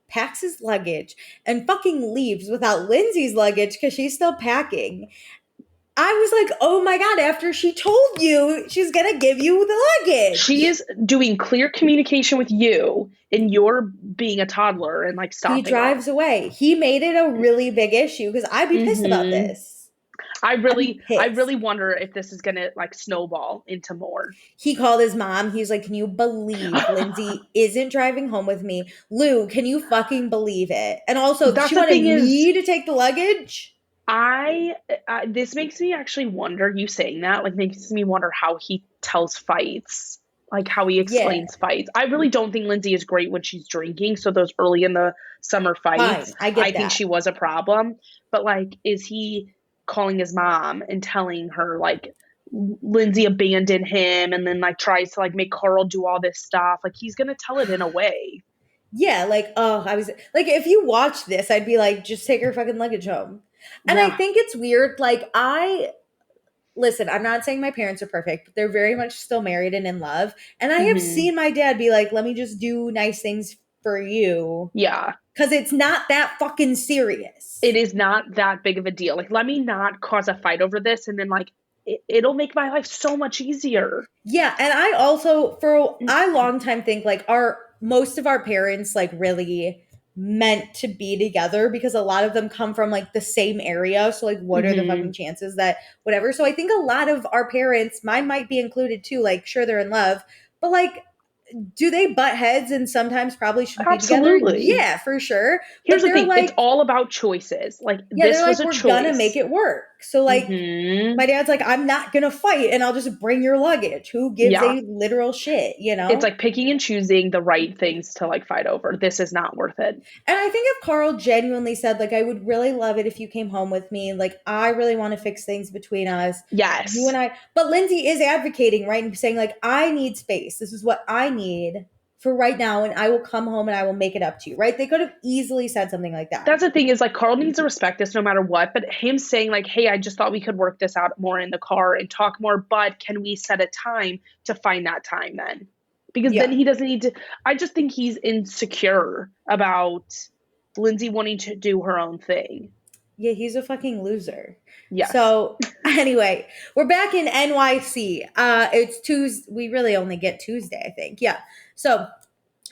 packs his luggage, and fucking leaves without Lindsay's luggage because she's still packing. I was like, oh my God, after she told you she's going to give you the She luggage. is doing clear communication with you, and you're being a toddler and like He stopping drives off. away. He made it a really big issue because I'd be pissed about Hmm. this. I'd be I pissed. really wonder if this is gonna like snowball into more. He called his mom. He's like, can you believe Lindsay isn't driving home with me? Lou, can you fucking believe it? And also, That's she the wanted thing is, me to take the luggage. I this makes me actually wonder. You saying that like makes me wonder how he tells fights, like how he Yeah, explains fights. I really don't think Lindsay is great when she's drinking. So those early in the summer fine. fights, I I get think that. she was a problem. But like, is he calling his mom and telling her like Lindsay abandoned him, and then like tries to like make Carl do all this stuff? Like he's gonna tell it in a way. Yeah, like, oh, I was like, if you watch this, I'd be like, just take her fucking luggage home. And I Yeah. think it's weird. Like, listen, I'm not saying my parents are perfect, but they're very much still married and in love. And I have Hmm. seen my dad be like, let me just do nice things for you. Yeah. Because it's not that fucking serious. It is not that big of a deal. Like, let me not cause a fight over this, and then like it'll make my life so much easier. Yeah, and I also for a long time think like most of our parents like really meant to be together because a lot of them come from like the same area. So like what are the Mm-hmm. fucking chances that whatever? So I think a lot of our parents, mine might be included too, like sure they're in love, but like do they butt heads and sometimes probably shouldn't be together? Absolutely. Yeah, for sure. Here's But the they're thing, it's like, all about choices. Like, yeah, they're this was like, a we're gonna make choice. it work. So like Mm-hmm. my dad's like, I'm not gonna fight and I'll just bring your luggage. Who gives Yeah. a literal shit, you It's know? like picking and choosing the right things to like fight over. This is not worth it. And I think if Carl genuinely said, like, I would really love it if you came home with me, like, I really want to fix things between us, you and Yes. I. But Lindsay is advocating, right? And saying, like, I need space. This is what I need for right now. And I will come home and I will make it up to you, right? They could have easily said something like that. That's the thing is like Carl needs to respect this no matter what. But him saying like, "Hey, I just thought we could work this out more in the car and talk more, but can we set a time to find that time then?" Because then Yeah. he doesn't need to. I just think he's insecure about Lindsay wanting to do her own thing. Yeah, he's a fucking loser. Yes, So anyway, we're back in NYC. It's Tuesday. We really only get Tuesday, I think. Yeah. So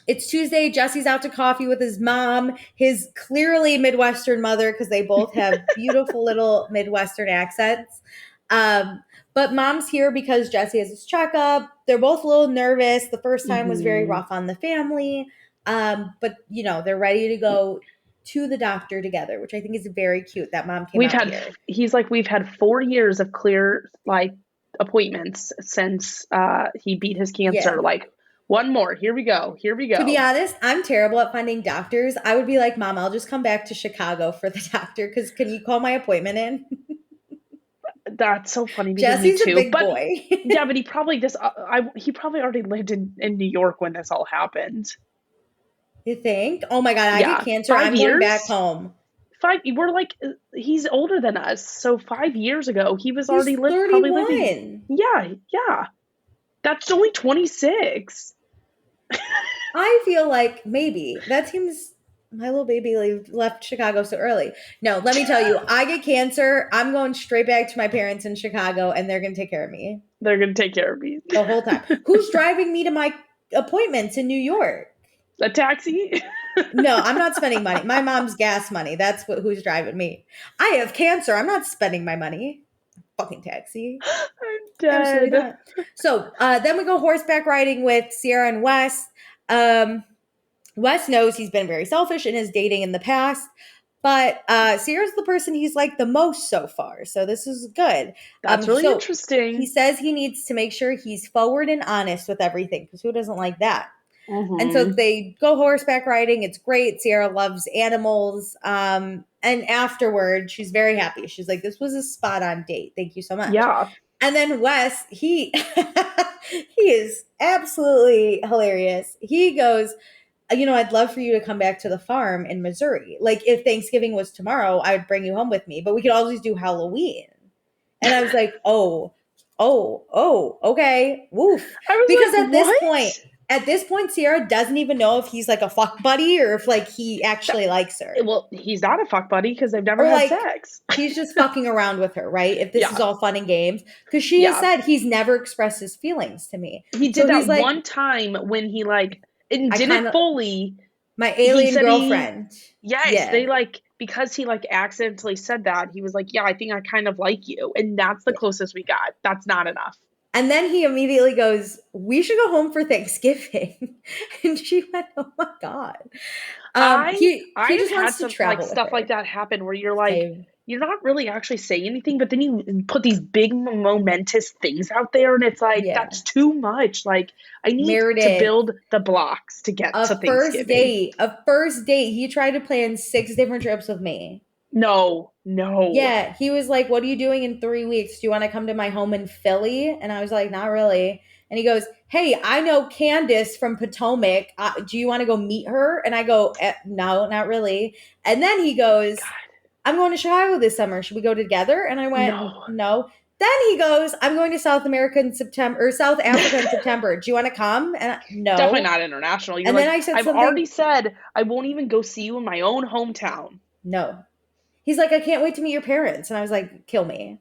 it's Tuesday. Jesse's out to coffee with his mom, his clearly Midwestern mother, because they both have beautiful little Midwestern accents. Um, but mom's here because Jesse has his checkup. They're both a little nervous. The first time was very hmm rough on the family. But you know, they're ready to go to the doctor together, which I think is very cute that mom came we've out had. here. He's like we've had 4 years of clear like appointments since he beat his Yeah. cancer. Like one more. Here we go. Here we To be go. honest, I'm terrible at finding doctors. I would be like, Mom, I'll just come back to Chicago for the doctor because can you call my appointment in? That's so funny because me Jesse's a too. big But boy. yeah, but he probably just he probably already lived in New York when this all happened. You think? Oh my God, I get Yeah, cancer. five I'm going back years. home. We're like he's older than us, so 5 years ago he was He's already probably living. 31. Yeah, yeah. That's only 26. I feel like maybe that seems my little baby left Chicago so early. No, let me tell you, I get cancer. I'm going straight back to my parents in Chicago and they're going to take care of me They're gonna take care of me. the whole time. Who's driving me to my appointments in New York? A taxi? No, I'm not spending money. My mom's gas money. That's who's driving me. I have cancer. I'm not spending my money. Fucking taxi. I'm Absolutely dead. not. So then we go horseback riding with Sierra and Wes. Wes knows he's been very selfish in his dating in the past, but Sierra's the person he's like the most so far. So this is good. That's really So he interesting. says he needs to make sure he's forward and honest with everything because who doesn't like that? And so hmm they go horseback riding. It's great. Sierra loves animals. And afterward, she's very happy. She's like, this was a spot on date. Thank you so much. Yeah. And then Wes, he he is absolutely hilarious. He goes, I'd love for you to come back to the farm in Missouri. Like if Thanksgiving was tomorrow, I would bring you home with me, but we could always do Halloween. And I was like, okay, woof. I was Because like, what? at this point, Sierra doesn't even know if he's like a fuck buddy or if like he actually likes her. Well, he's not a fuck buddy because they've never Or had like sex. he's just fucking around with her, right? If this is Yeah. all fun and games. Because she has Yeah. said he's never expressed his feelings to me. He did So he's that like, one time when he like and I kind didn't of fully. my He alien said girlfriend. yes, Yeah. they like because he like accidentally said that, he was like, yeah, I think I kind of like you. And that's the Yeah. closest we got. That's not enough. And then he immediately goes, we should go home for Thanksgiving. And she went, oh my God. I He I've just had wants to some like travel with stuff like her. that happen where you're like Same. you're not really actually saying anything, but then you put these big momentous things out there, and it's like Yeah. that's too much. Like I need to Meredith, build the blocks to get to Thanksgiving. a first date, he tried to plan 6 different trips with me. No, no. Yeah, he was like, what are you doing in 3 weeks? Do you want to come to my home in Philly? And I was like, not really. And he goes, hey, I know Candace from Potomac. Do you want to go meet her? And I go, no, not really. And then he goes, God, I'm going to Chicago this summer. Should we go together? And I went, no. no. Then he goes, I'm going to South America in September, or South Africa in September. Do you want to come? And Definitely no. not international. You're And then like, I said I've already something, said I won't even go see you in my own hometown. no. He's like, I can't wait to meet your parents. And I was like, kill me.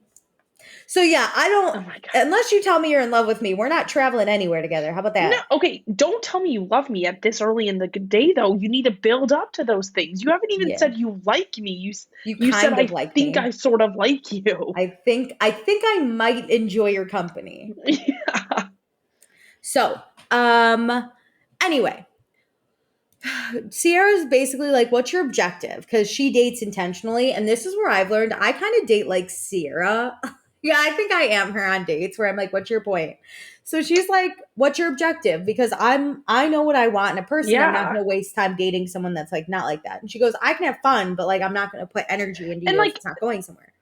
So yeah, I don't, Oh my God. unless you tell me you're in love with me, we're not traveling anywhere together. How about No, that? okay, don't tell me you love me at this early in the day, though. You need to build up to those things. You haven't even Yeah. said you like me. You You said kind I of like think me. I sort of like you. I think I might enjoy your company. Yeah. So, anyway, Sierra's basically like, what's your objective? Because she dates intentionally. And this is where I've learned I kind of date like Sierra. Yeah, I think I am her on dates where I'm like, what's your point? So she's like, what's your objective? Because I know what I want in a person. I'm not Yeah. gonna waste time dating someone that's like not like that. And she goes, I can have fun, but like I'm not gonna put energy into And you if like, it's not going somewhere.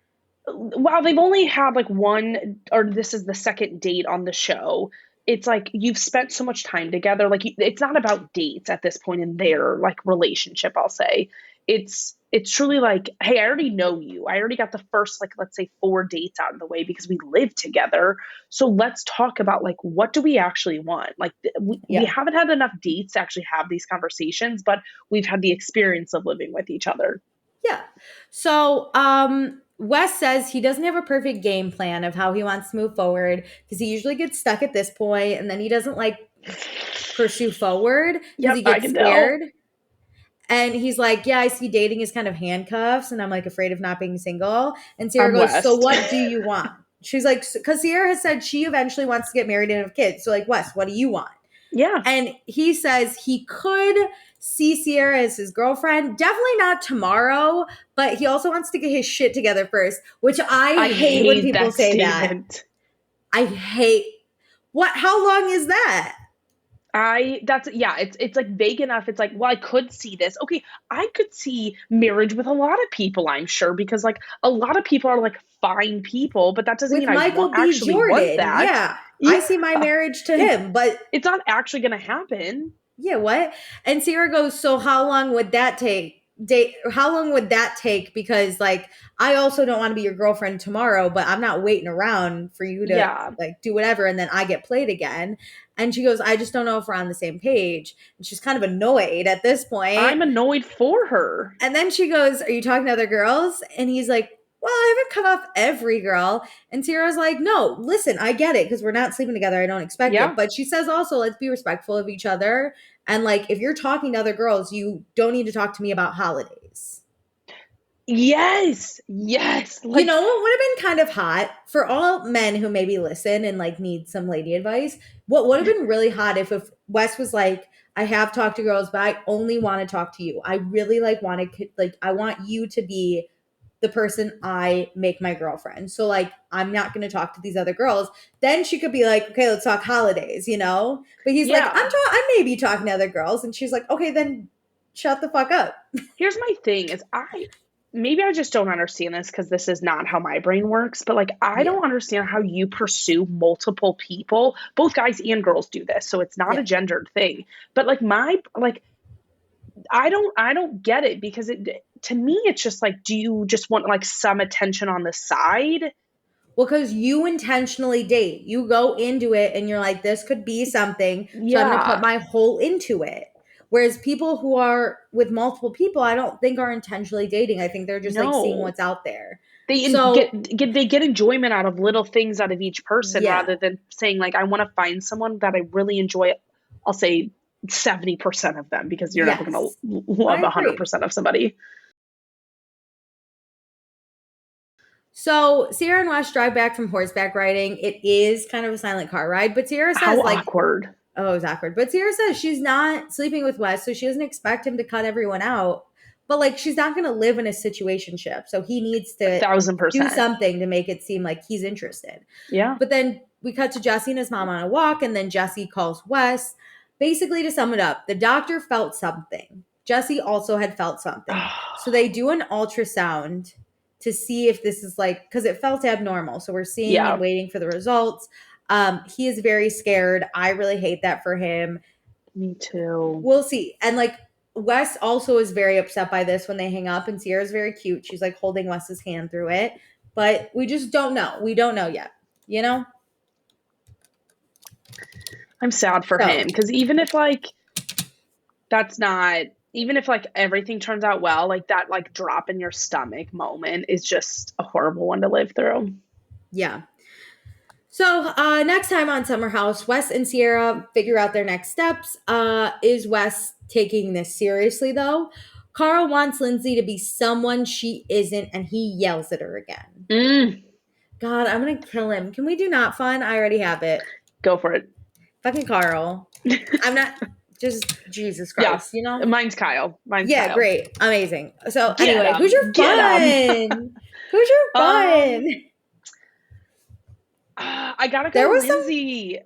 while they've only had like one, or this is the second date on the show, it's like you've spent so much time together. Like, it's not about dates at this point in their like relationship, I'll say. It's truly like, hey, I already know you. I already got the first, like, let's say 4 dates out of the way because we live together. So let's talk about like, what do we actually want? Like, we Yeah. haven't had enough dates to actually have these conversations, but we've had the experience of living with each other. Yeah. So, Wes says he doesn't have a perfect game plan of how he wants to move forward because he usually gets stuck at this point and then he doesn't like pursue forward because Yep, he I gets can tell. scared. And he's like, yeah, I see dating as kind of handcuffs and I'm like afraid of not being single. And Sierra I'm goes, so West. what do you want? She's like, because Sierra has said she eventually wants to get married and have kids. So like, Wes, what do you want? Yeah. And he says he could see Sierra as his girlfriend. Definitely not tomorrow, but he also wants to get his shit together first, which I I hate when hate people that say that. statement. I hate what? How long is that? I that's yeah, it's like vague enough. It's like, well, I could see this. Okay, I could see marriage with a lot of people, I'm sure, because like a lot of people are like fine people, but that doesn't With mean I want Michael B. actually want Jordan. that. Yeah. I Yeah. see my marriage to It's him, but it's not actually gonna happen. yeah, what? And Sierra goes, so how long would that take? Date how long would that take? Because like I also don't want to be your girlfriend tomorrow, but I'm not waiting around for you to Yeah. like do whatever and then I get played again. And she goes, I just don't know if we're on the same page. And she's kind of annoyed at this point. I'm annoyed for her. And then she goes, are you talking to other girls? And he's like, well, I haven't cut off every girl. And Sierra's like, no, listen, I get it because we're not sleeping together. I don't expect it. Yeah. But she says also, let's be respectful of each other. And like, if you're talking to other girls, you don't need to talk to me about holidays. Yes. Yes. You Like, know what would have been kind of hot for all men who maybe listen and like need some lady advice? What would have been really hot if Wes was like, I have talked to girls, but I only want to talk to you. I really like want to like I want you to be the person I make my girlfriend. So like I'm not going to talk to these other girls. Then she could be like, okay, let's talk holidays, you know? But he's like, yeah. I may be talking to other girls and she's like, okay, then shut the fuck up. Here's my thing is I maybe I just don't understand this because this is not how my brain works, but like I Yeah. don't understand how you pursue multiple people. Both guys and girls do this, so it's not a Yeah. gendered thing. But like my like I don't get it because it to me it's just like, do you just want like some attention on the side? Well, because you intentionally date. You go into it and you're like, this could be something. So I'm going to put Yeah. my whole into it. Whereas people who are with multiple people, I don't think are intentionally dating. I think they're just like seeing No. what's out there. They So, get enjoyment out of little things out of each person yeah. rather than saying like I want to find someone that I really enjoy. I'll say 70% of them because you're never going Yes. to love I agree. 100% of somebody. So Sierra and Wes drive back from horseback riding. It is kind of a silent car ride, but Sierra How says, like, awkward. oh, it's awkward. But Sierra says she's not sleeping with Wes, so she doesn't expect him to cut everyone out. But like she's not gonna live in a situationship. So he needs A to thousand do percent. something to make it seem like he's interested. Yeah. But then we cut to Jesse and his mom on a walk, and then Jesse calls Wes. Basically, to sum it up, the doctor felt something. Jesse also had felt something. So they do an ultrasound to see if this is like, because it felt abnormal. So we're seeing and Yeah. waiting for the results. He is very scared. I really hate that for him. Me too. We'll see. And like Wes also is very upset by this when they hang up, and Sierra's very cute. She's like holding Wes's hand through it. But we just don't know. We don't know yet, you know? I'm sad for So, him because even if like that's not even if like everything turns out well, like that like drop in your stomach moment is just a horrible one to live through. yeah. So next time on Summer House, Wes and Sierra figure out their next steps. Is Wes taking this seriously though? Carl wants Lindsay to be someone she isn't, and he yells at her again. Mm, God, I'm gonna kill him. Can we do not fun? I already have it. go for it. Fucking Carl. I'm not just Jesus Yeah, Christ, you know? mine's Kyle. Mine's Yeah, Kyle. great. Amazing. So Get anyway, who's him. your Get him. fun? Who's your fun? I gotta There go was some Lindsay.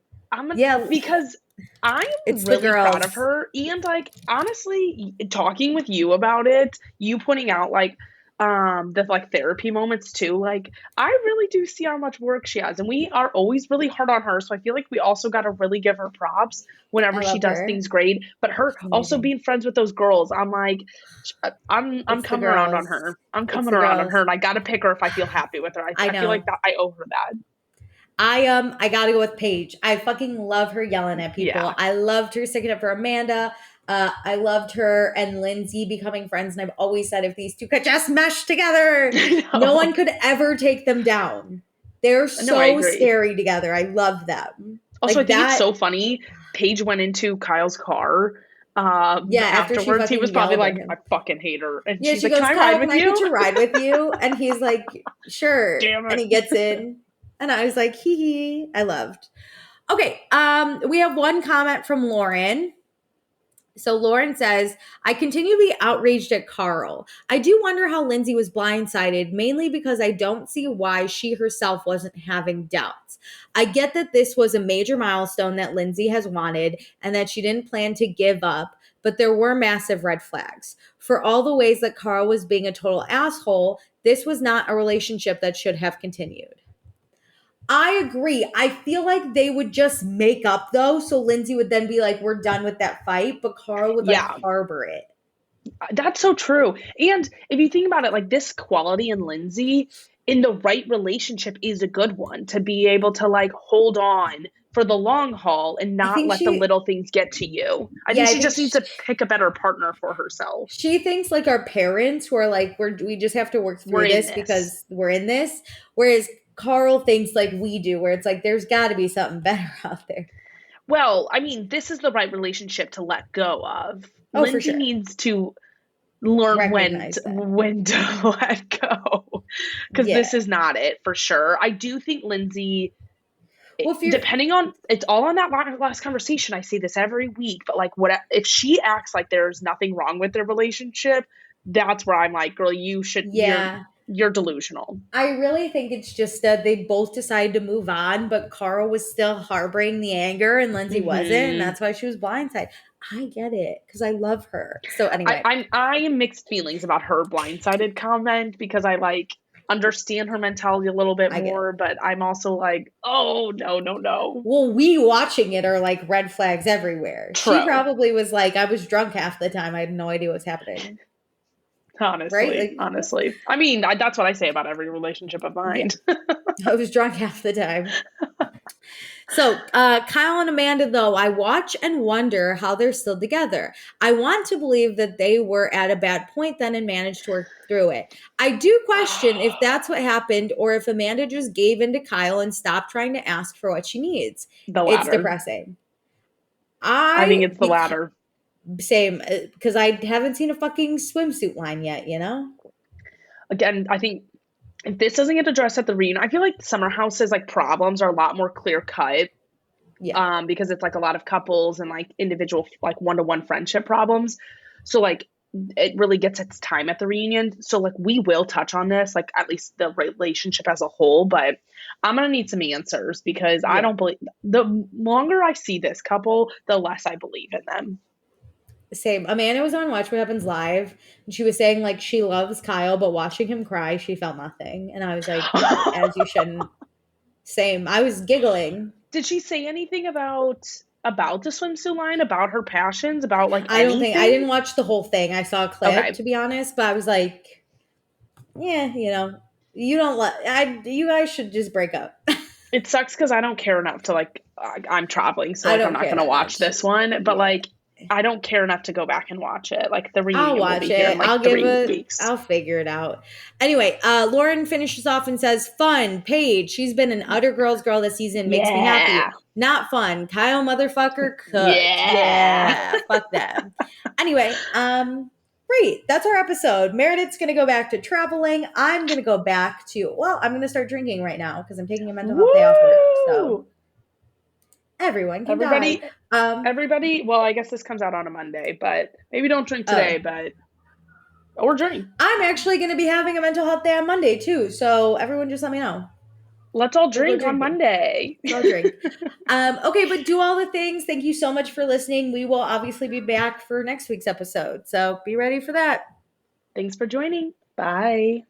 yeah, Because I'm it's the really proud of girls. her, and like honestly, talking with you about it, you pointing out like the like therapy moments too. Like I really do see how much work she has, and we are always really hard on her. So I feel like we also got to really give her props I whenever she love does her. things great. But her She's also amazing. being friends with those girls, I'm like, I'm It's the coming around on girls. her. I'm It's coming the around on girls. her, and I got to pick her if I feel happy with her. I I feel like know. that I owe her that. I gotta go with Paige. I fucking love her yelling at people. Yeah. I loved her sticking up for Amanda. I loved her and Lindsay becoming friends, and I've always said if these two could just mesh together, I no know. one could ever take them down. They're No, I so agree. scary together. I love them. Also, I Like think it's that. so funny. Paige went into Kyle's car Yeah, after she afterwards. He was fucking probably yelled at like, I him. fucking hate her. And Yeah, she's she like, Can goes, I ride Kyle, can with I get you? to ride with you? And he's like, sure. Damn And it. he gets in. And I was like, hee hee. I loved. Okay, we have one comment from Lauren. So Lauren says, I continue to be outraged at Carl. I do wonder how Lindsay was blindsided, mainly because I don't see why she herself wasn't having doubts. I get that this was a major milestone that Lindsay has wanted and that she didn't plan to give up, but there were massive red flags. For all the ways that Carl was being a total asshole, this was not a relationship that should have continued. I agree. I feel like they would just make up though. So Lindsay would then be like, we're done with that fight. But Carl would like Yeah, harbor it. that's so true. And if you think about it, like this quality in Lindsay in the right relationship is a good one to be able to like hold on for the long haul and I not think let the little things get to you. I yeah, think I she think just needs to pick a better partner for herself. she thinks like our parents who are like, we just have to work We're through in this this. because we're in this. Whereas Carl thinks like we do, where it's like, there's got to be something better out there. Well, I mean, this is the right relationship to let go of. Oh, for Lindsay sure. needs to learn Recognize that. when to let go because Yeah. this is not it for sure. I do think Lindsay, Well, if you're, depending on it's all on that last conversation. I say this every week, but like, what if she acts like there's nothing wrong with their relationship? That's where I'm like, girl, yeah. you're delusional. I really think it's just that they both decided to move on, but Carl was still harboring the anger and Lindsay wasn't, and Hmm. that's why she was blindsided. I get it because I love her. So anyway, I am mixed feelings about her blindsided comment because I like understand her mentality a little bit I get it. more, but I'm also like, oh no, no, no. Well, we watching it are like red flags everywhere. She True. probably was like, I was drunk half the time. I had no idea what's happening. Right? Honestly, Like, honestly. I mean, that's what I say about every relationship of yeah, mine. I was drunk half the time. So, Kyle and Amanda, though, I watch and wonder how they're still together. I want to believe that they were at a bad point then and managed to work through it. I do question if that's what happened or if Amanda just gave in to Kyle and stopped trying to ask for what she needs. The It's latter. depressing. I think it's the latter. Same, because I haven't seen a fucking swimsuit line yet, you know? Again, I think if this doesn't get addressed at the reunion, I feel like Summer House's like problems are a lot more clear cut. Yeah. Because it's like a lot of couples and like individual like one-to-one friendship problems. So like it really gets its time at the reunion. So like we will touch on this, like at least the relationship as a whole, but I'm gonna need some answers because I Yeah. don't believe the longer I see this couple, the less I believe in them. Same. Amanda was on Watch What Happens Live, and she was saying like she loves Kyle, but watching him cry, she felt nothing. And I was like, as you shouldn't. Same. I was giggling. Did she say anything about the swimsuit line, about her passions, about like I don't think I anything? didn't watch the whole thing. I saw a clip Okay. to be honest, but I was like, yeah, you know, You guys should just break up. It sucks because I don't care enough to like I'm traveling, so I like I'm don't not care gonna that watch much. this one. But Yeah. like I don't care enough to go back and watch it. Like the I'll reunion will watch be here in it. like 3 weeks. I'll figure it out. Anyway, Lauren finishes off and says, fun, Paige. She's been an utter girl's girl this season. Makes me happy. Yeah. Not fun. Kyle motherfucker cooked. Yeah. Yeah. Fuck them. Anyway, great. That's our episode. Meredith's gonna go back to traveling. I'm gonna go back to I'm gonna start drinking right now because I'm taking a mental health day off work. So Woo! everyone can die. Everybody, everybody, well, I guess this comes out on a Monday, but maybe don't drink today, Oh. but or drink. I'm actually gonna be having a mental health day on Monday too. So everyone just let me know. Let's all We'll go drink on drinking. Monday. We'll drink. Okay, but do all the things. Thank you so much for listening. We will obviously be back for next week's episode. So be ready for that. Thanks for joining. Bye.